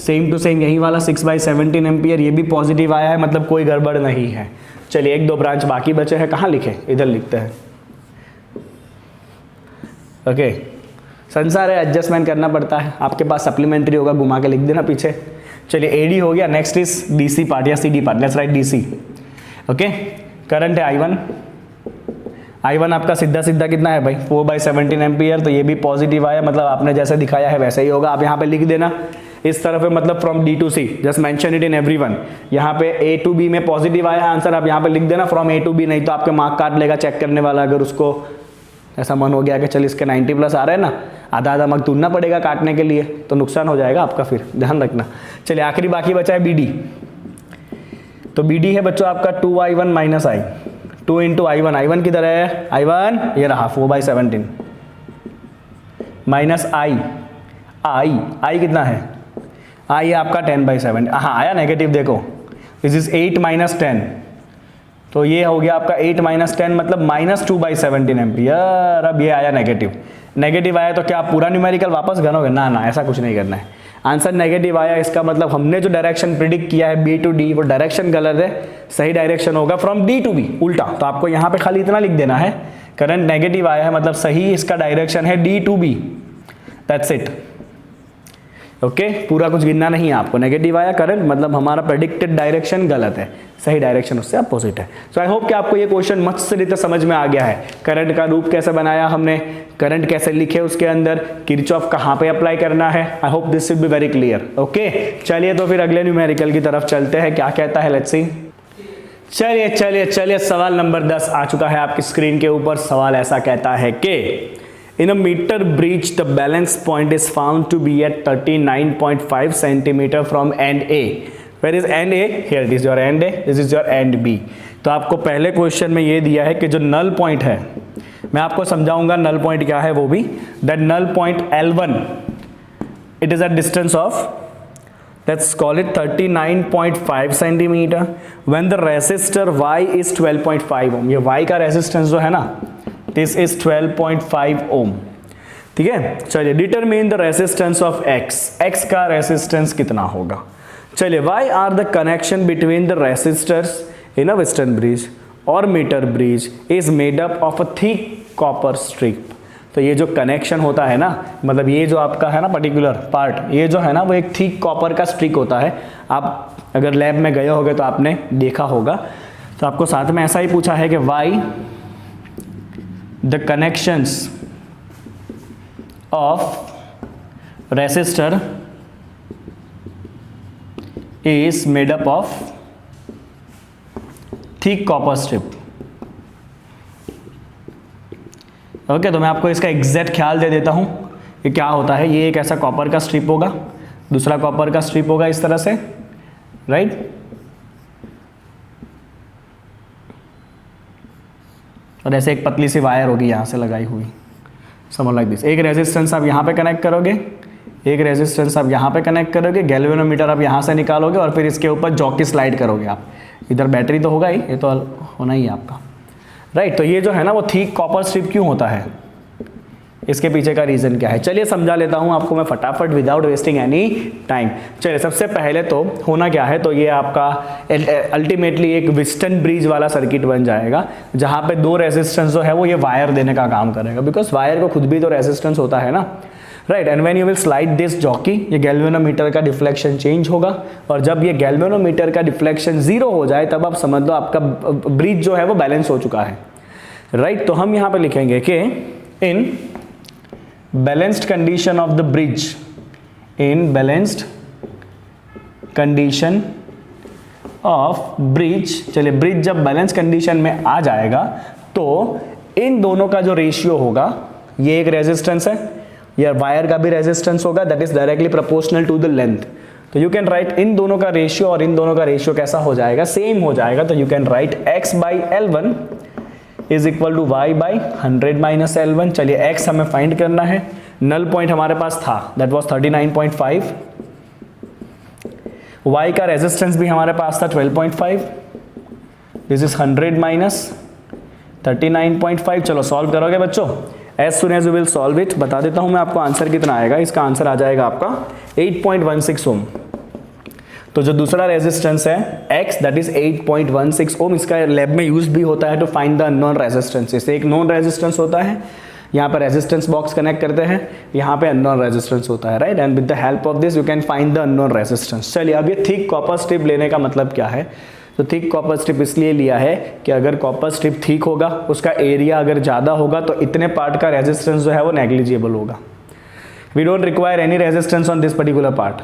same to same यही वाला 6/17 एम्पियर, ये भी पॉजिटिव आया है, मतलब कोई गड़बड़ नहीं है। चलिए एक दो ब्रांच बाकी बचे हैं, कहाँ लिखे, इधर लिखते हैं। ओके, संसार है, एडजस्टमेंट करना पड़ता है, आपके पास सप्लीमेंट्री होगा, घुमा के लिख देना पीछे। चलिए एडी हो गया, नेक्स्ट इज डीसी पार्ट या CD part, let's write DC. Okay, current है I1 आपका सीधा सीधा कितना है भाई, 4/17 एम्पियर, तो ये भी पॉजिटिव आया, मतलब आपने जैसे दिखाया है वैसे ही होगा। आप यहाँ पे लिख देना इस तरफ है, मतलब from D to C, just mention it in everyone. यहाँ पे ए टू बी में पॉजिटिव आया आंसर, आप यहाँ पे लिख देना फ्रॉम ए टू बी, नहीं तो आपके मार्क काट लेगा चेक करने वाला। अगर उसको ऐसा मन हो गया कि चल इसके 90+ आ रहे हैं ना, आधा आधा मार्क ढूंढना पड़ेगा काटने के लिए, तो नुकसान हो जाएगा आपका, फिर ध्यान रखना। चलिए आखिरी बाकी बचा है BD। तो BD है बच्चों आपका 2I1 minus I, 2 into I1 किधर है, I1 ये रहा 4/17 माइनस I कितना है, I है आपका 10/7। हाँ आया नेगेटिव, देखो दिस इज 8 माइनस 10, तो ये हो गया आपका 8 माइनस 10, मतलब -2/17 एम्पियर। अब ये आया नेगेटिव, नेगेटिव आया तो क्या आप पूरा न्यूमेरिकल वापस गनोगे, ना ना ऐसा कुछ नहीं करना है। आंसर नेगेटिव आया, इसका मतलब हमने जो डायरेक्शन प्रिडिक्ट किया है B to D, वो डायरेक्शन गलत है, सही डायरेक्शन होगा फ्रॉम D to B, उल्टा। तो आपको यहाँ पे खाली इतना लिख देना है, करंट नेगेटिव आया है, मतलब सही इसका डायरेक्शन है D to B, that's it. Okay, पूरा कुछ गिनना नहीं है आपको, नेगेटिव आया करंट, मतलब हमारा प्रेडिक्टेड डायरेक्शन गलत है, सही डायरेक्शन उससे अपोजिट है। सो आई होप कि आपको ये क्वेश्चन मस्त रीते समझ में आ गया है। करंट का रूप कैसे बनाया हमने, करंट कैसे लिखे, उसके अंदर किरचॉफ कहाँ पे अप्लाई करना है। I hope this will be very clear. Okay, चलिए तो फिर अगले न्यूमेरिकल की तरफ चलते हैं, क्या कहता है, लेट्स सी। चलिए चलिए चलिए, सवाल नंबर 10 आ चुका है आपकी स्क्रीन के ऊपर। सवाल ऐसा कहता है कि in a meter breach the balance point is found to be at 39.5 centimeter from end A. Where is end A? Here it is your end A, this is your end B. तो आपको पहले question में ये दिया है कि जो null point है, मैं आपको समझाऊंगा नल पॉइंट क्या है वो भी। That null point L1 it is at distance of, let's call it 39.5 centimeter when the resistor Y is 12.5 ohm। ये Y का रेजिस्टेंस जो है ना, दिस इज 12.5 ओम, ठीक है। चलिए determine the resistance of X, X का रेजिस्टेंस कितना होगा। चलिए, why are the connection between the resistors in a Wheatstone bridge और meter bridge is made up of a thick copper strip. तो ये जो कनेक्शन होता है ना, मतलब ये जो आपका है ना पर्टिकुलर पार्ट, ये जो है ना वो एक थिक कॉपर का स्ट्रिक होता है। आप अगर लैब में गए होगे तो आपने देखा होगा। तो आपको साथ में ऐसा ही पूछा है कि Y the connections of resistor is made up of thick copper strip। Okay, तो मैं आपको इसका एग्जैक्ट ख्याल दे देता हूं कि क्या होता है। ये एक ऐसा कॉपर का स्ट्रिप होगा, दूसरा कॉपर का स्ट्रिप होगा इस तरह से, राइट। और ऐसे एक पतली सी वायर होगी यहाँ से लगाई हुई, समझ लाइक दिस। एक रेजिस्टेंस आप यहाँ पे कनेक्ट करोगे, एक रेजिस्टेंस आप यहाँ पे कनेक्ट करोगे, गैल्वेनोमीटर आप यहाँ से निकालोगे और फिर इसके ऊपर जॉकी स्लाइड करोगे आप। इधर बैटरी तो होगा ही, ये तो होना ही है आपका, राइट। तो ये जो है ना वो थिक कॉपर स्ट्रिप क्यों होता है, इसके पीछे का रीज़न क्या है, चलिए समझा लेता हूँ आपको मैं फटाफट विदाउट वेस्टिंग एनी टाइम। चलिए सबसे पहले तो होना क्या है, तो ये आपका अल्टीमेटली एक वेस्टर्न ब्रिज वाला सर्किट बन जाएगा, जहाँ पे दो रेजिस्टेंस जो है वो ये वायर देने का काम करेगा, बिकॉज वायर को खुद भी तो रेजिस्टेंस होता है ना, right. And when you will slide this jockey, ये गैल्वेनोमीटर का डिफ्लेक्शन चेंज होगा, और जब ये गैल्वेनोमीटर का डिफ्लेक्शन 0 हो जाए तब आप समझ लो आपका ब्रिज जो है वो बैलेंस हो चुका है, राइट। तो हम यहाँ पे लिखेंगे कि इन balanced condition of the bridge, in balanced condition of bridge, चलिए ब्रिज जब बैलेंस कंडीशन में आ जाएगा तो इन दोनों का जो रेशियो होगा, ये एक रेजिस्टेंस है, या वायर का भी रेजिस्टेंस होगा, that is directly proportional to the length. तो यू कैन राइट इन दोनों का रेशियो, और इन दोनों का रेशियो कैसा हो जाएगा, सेम हो जाएगा। तो you can write x by L1 is equal to y by 100 minus L1। चलिए x हमें फाइंड करना है, नल पॉइंट हमारे पास था, दैट वाज 39.5, y का रेजिस्टेंस भी हमारे पास था 12.5, दिस इज 100 माइनस 39.5। चलो सॉल्व करोगे बच्चों, as soon as you will solve it. बता देता हूं मैं आपको आंसर कितना आएगा। इसका आंसर आ जाएगा आपका 8.16 ओम। तो जो दूसरा रेजिस्टेंस है x, दैट इज 8.16 ओम, इसका लैब में यूज भी होता है to find the unknown resistances. एक नोन रेजिस्टेंस होता है, यहाँ पर रेजिस्टेंस बॉक्स कनेक्ट करते हैं, यहाँ पे अननोन रेजिस्टेंस होता है, right, and with the help of this you can find the unknown resistance. चलिए अब ये थिक कॉपर स्ट्रिप लेने का मतलब क्या है, तो थिक कॉपर स्ट्रिप इसलिए लिया है कि अगर कॉपर स्ट्रिप थिक होगा, उसका एरिया अगर ज़्यादा होगा, तो इतने पार्ट का रेजिस्टेंस जो है वो नेग्लिजिबल होगा। We don't require any resistance on this particular part,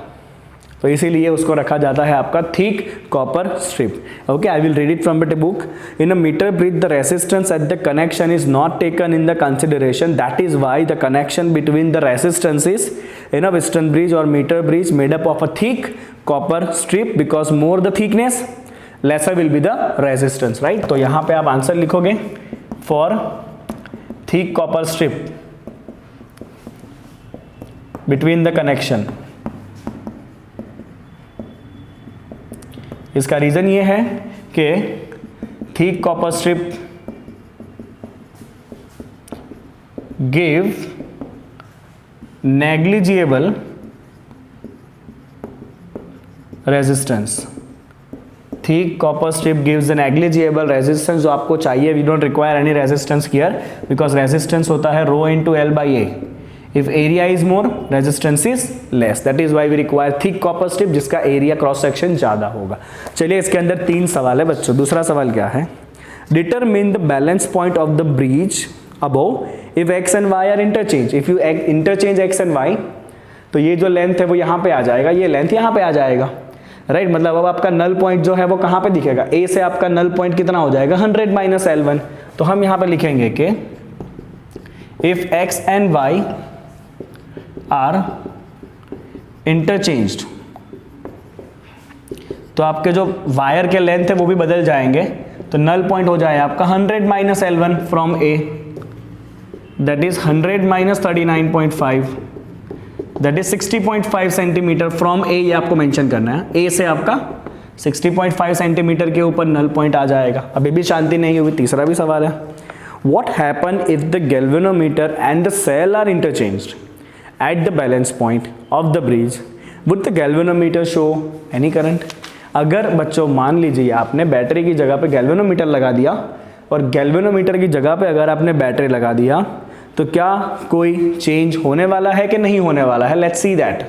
तो इसीलिए उसको रखा जाता है आपका thick copper strip. Okay, I will read it from the book. In a meter bridge the resistance at the connection is not taken in the consideration, that is why the connection between the resistances in a Wheatstone bridge और meter bridge made up of a thick copper strip, because more the thickness lesser will be the resistance, right? तो यहां पे आप answer लिखोगे for thick copper strip between the connection। इसका reason ये है कि thick copper strip give negligible resistance। Thick copper strip gives an negligible resistance, जो आपको चाहिए। We don't require any resistance here, because resistance होता है rho into L by A। If area is more, resistance is less, that is why we require thick copper strip जिसका area cross section ज्यादा होगा। चलिए इसके अंदर 3 सवाल है बच्चों। दूसरा सवाल क्या है, determine the balance point of the bridge above if x and y are interchange. If you interchange x and y, तो ये जो लेंथ है वो यहाँ पे आ जाएगा, ये लेंथ यहाँ पे आ जाएगा, राइट। मतलब अब आपका नल पॉइंट जो है वो कहां पे दिखेगा, A से आपका नल पॉइंट कितना हो जाएगा 100 माइनस L1। तो हम यहां पे लिखेंगे कि if x and y are interchanged, तो आपके जो वायर के लेंथ है वो भी बदल जाएंगे। तो नल पॉइंट हो जाए आपका 100 minus L1 from A, that is 100 minus 39.5, that is 60.5 centimetre from A. ये आपको मेंशन करना है, ए से आपका 60.5 सेंटीमीटर के ऊपर नल पॉइंट आ जाएगा। अभी भी शांति नहीं हुई, तीसरा भी सवाल है, what happen if the galvanometer and the cell are interchanged at the balance point of the bridge, would the galvanometer show any current. अगर बच्चों मान लीजिए आपने बैटरी की जगह पे गैल्वेनोमीटर लगा दिया, और गैल्वेनोमीटर की जगह पे अगर आपने बैटरी लगा दिया, तो क्या कोई चेंज होने वाला है कि नहीं होने वाला है, लेट्स सी दैट।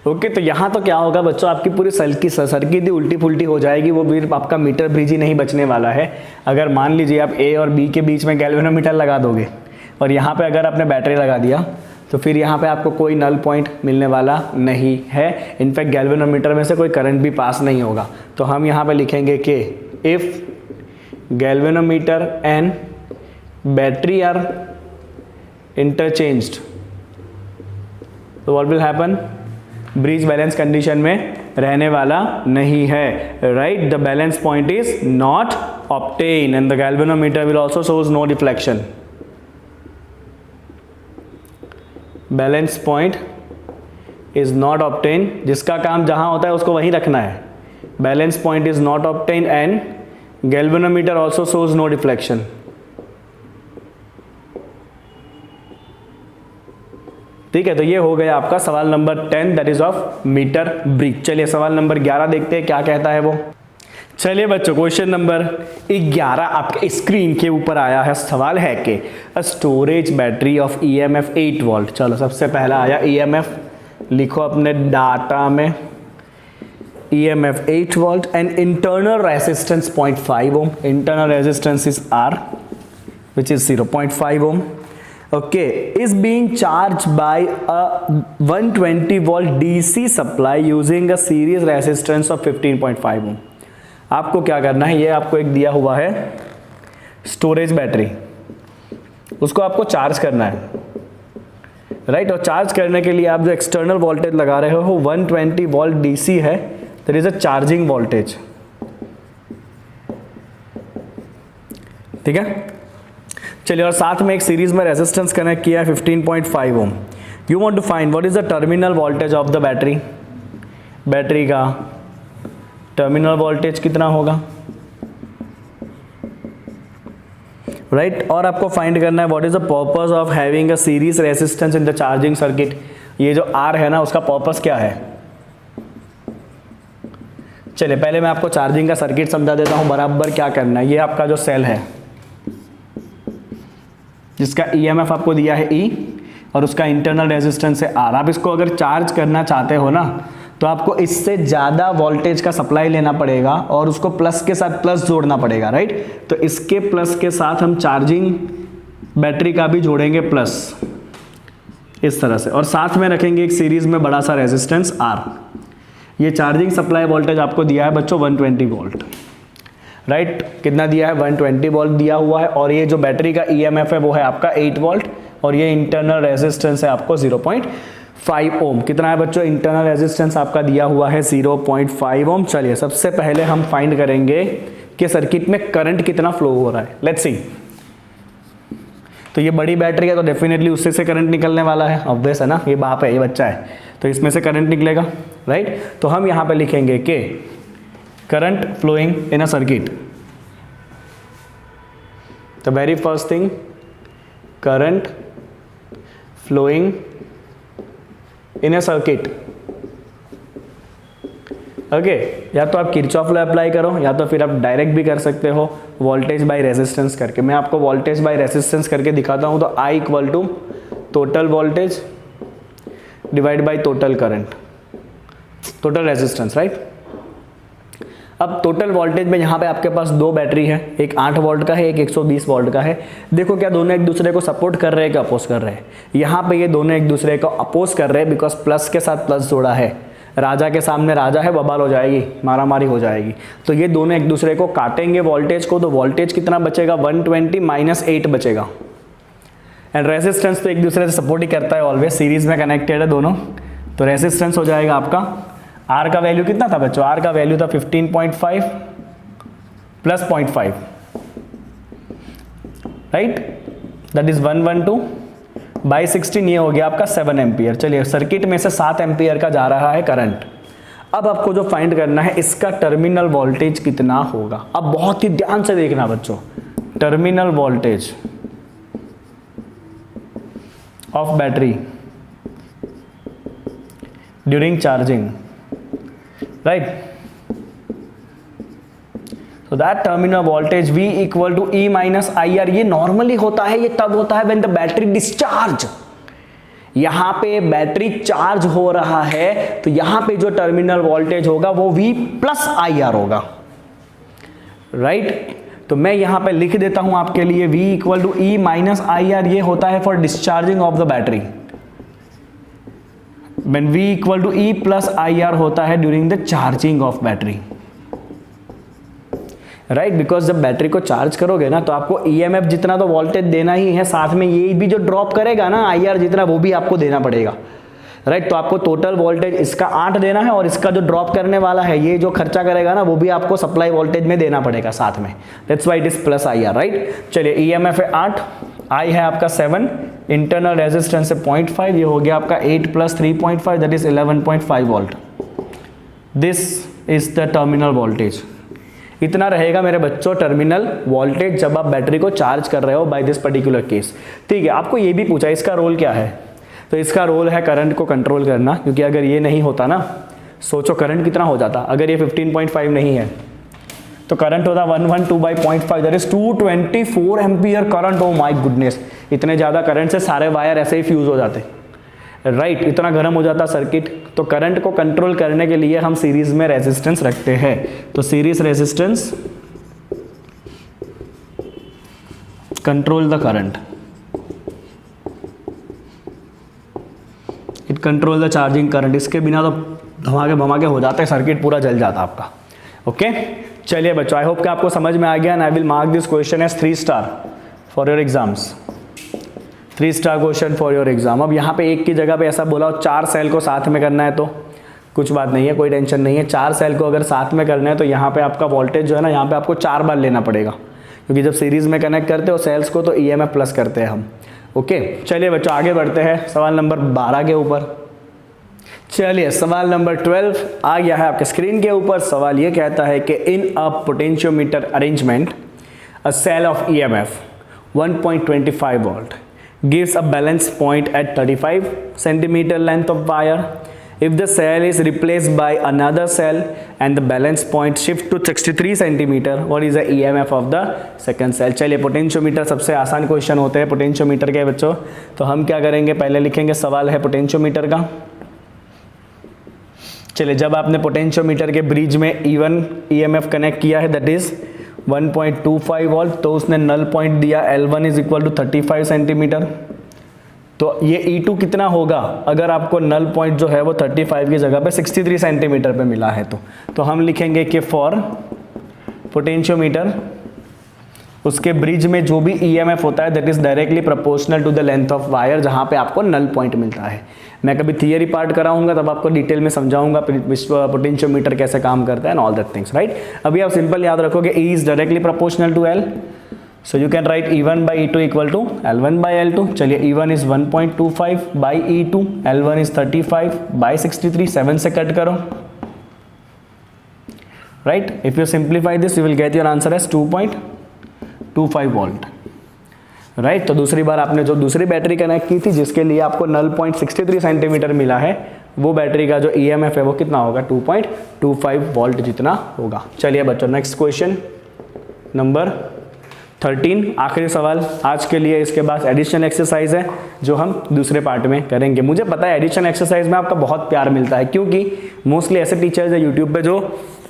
ओके, तो यहाँ तो क्या होगा बच्चों, आपकी पूरी सर्किट उल्टी पुल्टी हो जाएगी, वो भी आपका मीटर ब्रिज ही नहीं बचने वाला है। अगर मान लीजिए आप A और B के बीच में गैल्वेनोमीटर लगा दोगे, और यहाँ पे अगर आपने बैटरी लगा दिया, तो फिर यहाँ पे आपको कोई नल पॉइंट मिलने वाला नहीं है। इनफैक्ट गैल्वेनोमीटर में से कोई करंट भी पास नहीं होगा। तो हम यहाँ पे लिखेंगे कि if galvanometer and battery are interchanged, तो what will happen, bridge balance condition में रहने वाला नहीं है, right. The balance point is not obtain and the galvanometer will also shows no deflection. Balance point is not obtain, जिसका काम जहां होता है उसको वहीं रखना है। Balance point is not obtain and galvanometer also shows no deflection. ठीक है, तो ये हो गया आपका सवाल number 10, that is of meter bridge. चलिए सवाल नंबर 11 देखते हैं क्या कहता है वो। चलिए बच्चों, क्वेश्चन नंबर 11 आपके स्क्रीन के ऊपर आया है। सवाल है कि a storage battery of EMF 8 volt. चलो सबसे पहला आया EMF, लिखो अपने डाटा में EMF 8 volt and internal resistance 0.5 ohm. Internal resistance is R, which is 0.5 ohm, okay, is being charge by a 120 volt DC supply using a series resistance of 15.5 ohm. आपको क्या करना है, ये आपको एक दिया हुआ है स्टोरेज बैटरी, उसको आपको चार्ज करना है, राइट। और चार्ज करने के लिए आप जो एक्सटर्नल वोल्टेज लगा रहे हो 120 वोल्ट डीसी है, there is a charging voltage, ठीक है। चलिए, और साथ में एक सीरीज में रेजिस्टेंस कनेक्ट किया है 15.5 ohm. You want to find what is the terminal voltage of the battery. Battery का टर्मिनल वोल्टेज कितना होगा, राइट। और आपको फाइंड करना है what is the purpose of having a series resistance in the charging circuit. ये जो are है ना, उसका पर्पस क्या है। चलिए, पहले मैं आपको चार्जिंग का सर्किट समझा देता हूं बराबर क्या करना है। ये आपका जो सेल है जिसका ईएमएफ आपको दिया है ई और उसका इंटरनल रेजिस्टेंस है आर। आप इसको अगर चार्ज करना चाहते हो ना, तो आपको इससे ज़्यादा वोल्टेज का सप्लाई लेना पड़ेगा और उसको प्लस के साथ प्लस जोड़ना पड़ेगा, राइट। तो इसके प्लस के साथ हम चार्जिंग बैटरी का भी जोड़ेंगे प्लस, इस तरह से, और साथ में रखेंगे एक सीरीज में बड़ा सा रेजिस्टेंस आर। ये चार्जिंग सप्लाई वोल्टेज आपको दिया है बच्चों 120 वोल्ट, राइट। कितना दिया है, 120 वोल्ट दिया हुआ है। और ये जो बैटरी का ईएमएफ है वो है आपका 8 वोल्ट और ये इंटरनल रेजिस्टेंस है आपको 0.5 ओम। कितना है बच्चों, इंटरनल रेजिस्टेंस आपका दिया हुआ है 0.5 ओम। चलिए, सबसे पहले हम फाइंड करेंगे कि सर्किट में करंट कितना फ्लो हो रहा है। Let's see. तो ये बड़ी बैटरी है तो डेफिनेटली उससे से करंट निकलने वाला है, ऑब्वियस है ना, ये बाप है, ये बच्चा है, तो इसमें से करंट निकलेगा, राइट। तो हम यहाँ पे लिखेंगे कि current flowing in a circuit. The very first thing, current flowing in a circuit. Okay, या तो आप किरचॉफ लॉ अप्लाई करो या तो फिर आप डायरेक्ट भी कर सकते हो वोल्टेज बाय रेजिस्टेंस करके। मैं आपको वोल्टेज बाय रेजिस्टेंस करके दिखाता हूं। तो I equal to total voltage divide by total current, total resistance, right. अब टोटल वोल्टेज में यहाँ पे आपके पास दो बैटरी है, एक 8 वोल्ट का है, एक 120 वोल्ट का है। देखो क्या दोनों एक दूसरे को सपोर्ट कर रहे हैं कि अपोज कर रहे हैं। यहाँ पे ये दोनों एक दूसरे को अपोज कर रहे हैं बिकॉज प्लस के साथ प्लस जोड़ा है। राजा के सामने राजा है, बवाल हो जाएगी, मारामारी हो जाएगी। तो ये दोनों एक दूसरे को काटेंगे वोल्टेज को, तो वोल्टेज कितना बचेगा, 120 माइनस 8 बचेगा। एंड रेजिस्टेंस तो एक दूसरे से सपोर्ट ही करता है, ऑलवेज सीरीज में कनेक्टेड है दोनों, तो रेजिस्टेंस हो जाएगा आपका। आर का वैल्यू कितना था बच्चों, आर का वैल्यू था 15.5 plus 0.5, right, that is 112 by 16, ये हो गया आपका 7 एम्पियर। चलिए, सर्किट में से 7 एम्पियर का जा रहा है करंट। अब आपको जो फाइंड करना है इसका टर्मिनल वोल्टेज कितना होगा। अब बहुत ही ध्यान से देखना बच्चों, terminal voltage of battery during charging, right. So that terminal voltage V equal to E minus IR, ये नॉर्मली होता है, ये तब होता है when the battery discharge। यहां पे बैटरी चार्ज हो रहा है तो यहां पे जो टर्मिनल वोल्टेज होगा वो V प्लस IR होगा, राइट। तो मैं यहां पे लिख देता हूं आपके लिए V equal to E minus IR, ये होता है for discharging of the battery. When V equal to E plus IR होता है during the charging of battery, right. Because जब बैटरी को चार्ज करोगे ना तो आपको ईएमएफ जितना तो वोल्टेज देना ही है, साथ में ये भी जो ड्रॉप करेगा ना IR जितना, वो भी आपको देना पड़ेगा, राइट। तो आपको टोटल वोल्टेज इसका 8 देना है और इसका जो ड्रॉप करने वाला है, ये जो खर्चा करेगा ना, वो भी आपको सप्लाई वोल्टेज में देना पड़ेगा साथ में। That's why it is plus IR, right. चलिए, ईएमएफ है 8, I है आपका 7, इंटरनल रेजिस्टेंस है 0.5, ये हो गया आपका 8 plus 3.5 that is 11.5 volt. This is the terminal voltage. इतना रहेगा मेरे बच्चों टर्मिनल वोल्टेज जब आप बैटरी को चार्ज कर रहे हो बाय दिस पर्टिकुलर केस, ठीक है। आपको ये भी पूछा इसका रोल क्या है, तो इसका रोल है करंट को कंट्रोल करना, क्योंकि अगर ये नहीं होता ना, सोचो करंट कितना हो जाता। अगर ये 15.5 नहीं है तो करंट होता 112/0.5 that is 224 ampere current. Oh my goodness, इतने ज़्यादा करंट से सारे वायर ऐसे ही फ्यूज हो जाते, राइट। इतना गर्म हो जाता सर्किट। तो करंट को कंट्रोल करने के लिए हम सीरीज में रेजिस्टेंस रखते हैं। तो series resistance control the current, it control the charging current. इसके बिना तो धमाके भमाके हो जाते हैं, सर्किट पूरा जल जाता आपका। ओके चलिए बच्चों, आई होप कि आपको समझ में आ गया। And I will mark this question as 3 star for your exams, 3 star question for your exam. अब यहाँ पे एक की जगह पे ऐसा बोला हो 4 सेल को साथ में करना है तो कुछ बात नहीं है, कोई टेंशन नहीं है। 4 सेल को अगर साथ में करना है तो यहाँ पे आपका वोल्टेज जो है ना, यहाँ पे आपको 4 बार लेना पड़ेगा, क्योंकि जब सीरीज में कनेक्ट करते हो सेल्स को तो EMF प्लस करते हैं हम। ओके चलिए बच्चों आगे बढ़ते हैं सवाल नंबर 12 के ऊपर। चलिए सवाल नंबर 12 आ गया है आपके स्क्रीन के ऊपर। सवाल ये कहता है कि in a potentiometer arrangement a cell of EMF 1.25 volt gives a balance point at 35 centimeter length of wire. If the cell is replaced by another cell and the balance point shift to 63 centimeter, what is the EMF of the second cell? चलिए potentiometer सबसे आसान question होते हैं potentiometer के बच्चों। तो हम क्या करेंगे, पहले लिखेंगे सवाल है पोटेंशियोमीटर का। चलिए जब आपने पोटेंशियोमीटर के ब्रिज में E1 EMF कनेक्ट किया है दैट इज 1.25 वोल्ट, तो उसने नल पॉइंट दिया L1 is equal to 35 centimetre. तो ये E2 कितना होगा अगर आपको नल पॉइंट जो है वो 35 की जगह पे 63 सेंटीमीटर पे मिला है तो हम लिखेंगे कि फॉर पोटेंशियोमीटर उसके ब्रिज में जो भी EMF होता है that is directly proportional to the length of wire जहाँ पे आपको नल पॉइंट मिलता है। मैं कभी थियरी पार्ट कराऊंगा तब आपको डिटेल में समझाऊंगा पोटेंशियोमीटर कैसे काम करता है and all that things, right. अभी आप सिंपल याद रखोगे E is directly proportional to L, so you can write E1 by E2 equal to L1 by L2। चलिए E1 is 1.25 by E2, L1 is 35 by 63, 7 से cut करो, right. If you simplify this you will get your answer as 2.25 volt, right. तो दूसरी बार आपने जो दूसरी battery connect की थी जिसके लिए आपको नल पॉइंट 63 सेंटीमीटर मिला है, वो बैटरी का जो EMF है वो कितना होगा 2.25 वोल्ट जितना होगा। चलिए बच्चों नेक्स्ट क्वेश्चन नंबर 13, आखिरी सवाल आज के लिए। इसके बाद एडिशन एक्सरसाइज है जो हम दूसरे पार्ट में करेंगे। मुझे पता है एडिशन एक्सरसाइज में आपका बहुत प्यार मिलता है, क्योंकि मोस्टली ऐसे टीचर्स है यूट्यूब पे जो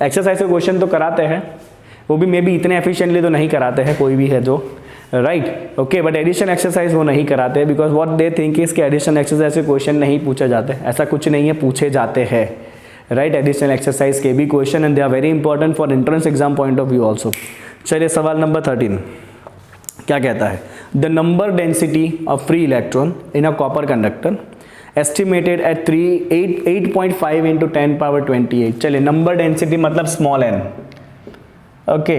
एक्सरसाइज के क्वेश्चन तो कराते हैं, वो भी मे बी इतने एफिशिएंटली तो नहीं कराते हैं, कोई भी है जो, right okay, but addition exercise वो नहीं कराते because what they think is कि एडिशन एक्सरसाइज से क्वेश्चन नहीं पूछे जाते। ऐसा कुछ नहीं है, पूछे जाते हैं, राइट। एडिशन एक्सरसाइज के भी question and they are very important for entrance exam point of view also. चलिए सवाल नंबर 13 क्या कहता है, the number density of free electron in a copper conductor estimated at 8.5 into 10 power 28। चलिए नंबर डेंसिटी मतलब स्मॉल n, ओके।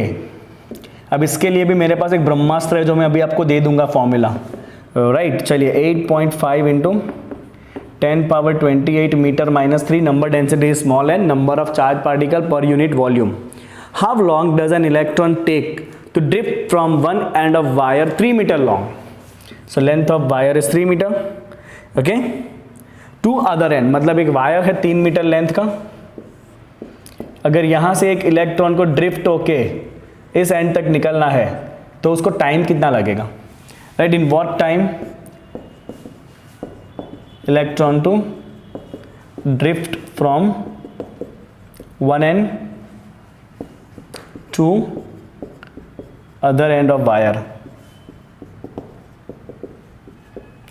अब इसके लिए भी मेरे पास एक ब्रह्मास्त्र है जो मैं अभी आपको दे दूंगा फॉर्मूला, राइट। चलिए 8.5 into 10 power 28 meter minus 3, number density small n, number of charge particle पर unit volume. How long does an electron take to drift from one end of wire 3 meter long, so length of wire is 3 meter, okay, to other end मतलब एक wire है 3 metre length का, अगर यहां से एक electron को drift होके इस एंड तक निकलना है तो उसको टाइम कितना लगेगा, right. In what time electron to drift from one end to other end of wire.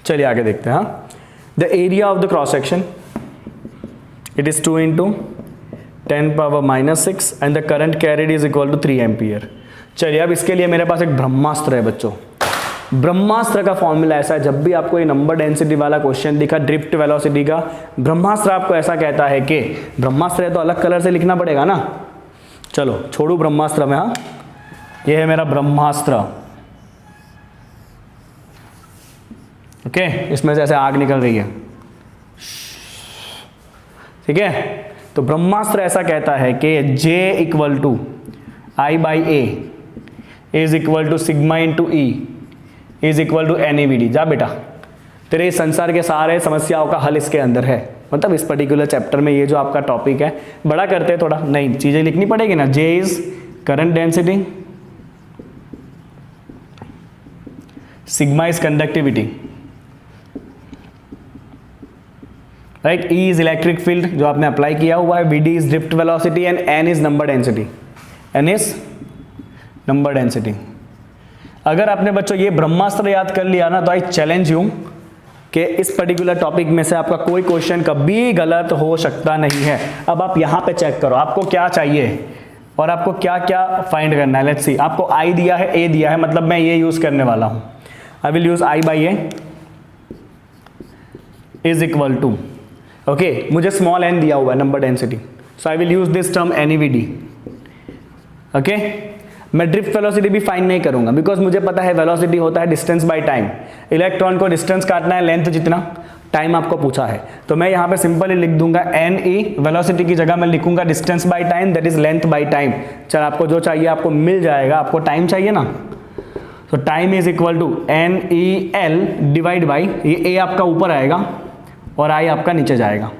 चलिए आगे देखते हैं। हाँ, the area of the cross section it is 2 into 10 power minus 6 and the current carried is equal to 3 ampere. चलिए अब इसके लिए मेरे पास एक ब्रह्मास्त्र है बच्चों। ब्रह्मास्त्र का फॉर्मूला ऐसा है, जब भी आपको ये नंबर डेंसिटी वाला क्वेश्चन दिखा ड्रिफ्ट वेलोसिटी का, ब्रह्मास्त्र आपको ऐसा कहता है कि ब्रह्मास्त्र है तो अलग कलर से लिखना पड़ेगा ना। चलो छोड़ू ब्रह्मास्त्र में, हाँ ये है मेरा ब्रह्मास्त्र, ओके। इसमें से ऐसे आग निकल रही है, ठीक है। तो ब्रह्मास्त्र ऐसा कहता है कि J equal to I by A is equal to sigma into E is equal to NAVD। जा बेटा, तेरे इस संसार के सारे समस्याओं का हल इसके अंदर है, मतलब इस पर्टिकुलर चैप्टर में ये जो आपका टॉपिक है। बड़ा करते हैं थोड़ा, नहीं चीजें लिखनी पड़ेगी ना। J is current density, sigma is conductivity, right. E is electric field जो आपने अप्लाई किया हुआ है, VD is drift velocity and N is number density, N is number density. अगर आपने बच्चों ये ब्रह्मास्त्र याद कर लिया ना तो आई चैलेंज यू कि इस पर्टिकुलर टॉपिक में से आपका कोई क्वेश्चन कभी गलत हो सकता नहीं है। अब आप यहाँ पे चेक करो आपको क्या चाहिए और आपको क्या क्या फाइंड करना है। लेट्स सी, आपको i दिया है, a दिया है, मतलब मैं ये यूज करने वाला हूँ। I will use i by A is equal to, okay, मुझे स्मॉल n दिया हुआ है number density, so I will use this term NVD। Okay, मैं ड्रिफ्ट वेलोसिटी भी फाइंड नहीं करूंगा बिकॉज मुझे पता है वेलोसिटी होता है डिस्टेंस बाय टाइम। इलेक्ट्रॉन को डिस्टेंस काटना है, लेंथ जितना, टाइम आपको पूछा है, तो मैं यहाँ पे सिंपली लिख दूंगा NE, वेलोसिटी की जगह मैं लिखूंगा distance by time, that is length by time. चल आपको जो चाहिए आपको मिल जाएगा, आपको टाइम चाहिए ना, तो time is equal to NEL divide by, ये A आपका ऊपर आएगा और I आपका नीचे जाएगा।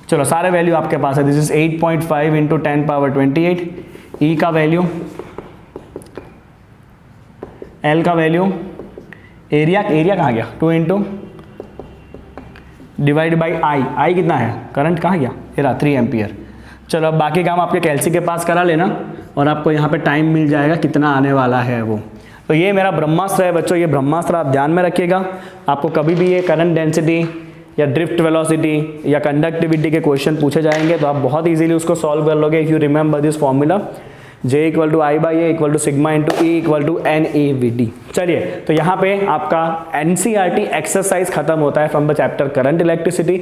चलो सारे वैल्यू आपके पास है, this is 8.5 into 10 power 28, E का वैल्यू, L का वैल्यू, एरिया कहाँ गया, 2 इंटू डिवाइड बाई I कितना है, करंट कहाँ गया, ये रहा 3 एम्पियर। चलो अब बाकी काम आपके कैलसी के पास करा लेना और आपको यहाँ पे टाइम मिल जाएगा कितना आने वाला है वो। तो ये मेरा ब्रह्मास्त्र है बच्चों, ये ब्रह्मास्त्र आप ध्यान में रखिएगा। आपको कभी भी ये करंट डेंसिटी या ड्रिफ्ट वेलोसिटी या कंडक्टिविटी के क्वेश्चन पूछे जाएंगे तो आप बहुत इजीली उसको सॉल्व कर लोगे if you remember this formula, J equal to I by A equal to sigma into E equal to NEVD। चलिए, तो यहाँ पे आपका NCERT एक्सरसाइज खत्म होता है from the chapter current electricity.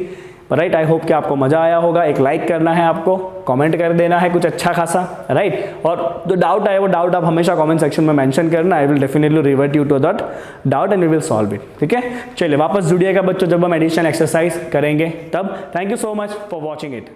Right, I hope कि आपको मजा आया होगा। एक लाइक करना है आपको, कमेंट कर देना है कुछ अच्छा खासा, राइट। और जो डाउट आए वो डाउट आप हमेशा कमेंट सेक्शन में मेंशन करना, I will definitely revert you to that doubt and we will solve it. ठीक है, चलिए वापस जुड़िएगा बच्चों जब हम एडिशनल एक्सरसाइज करेंगे तब। Thank you so much for watching it.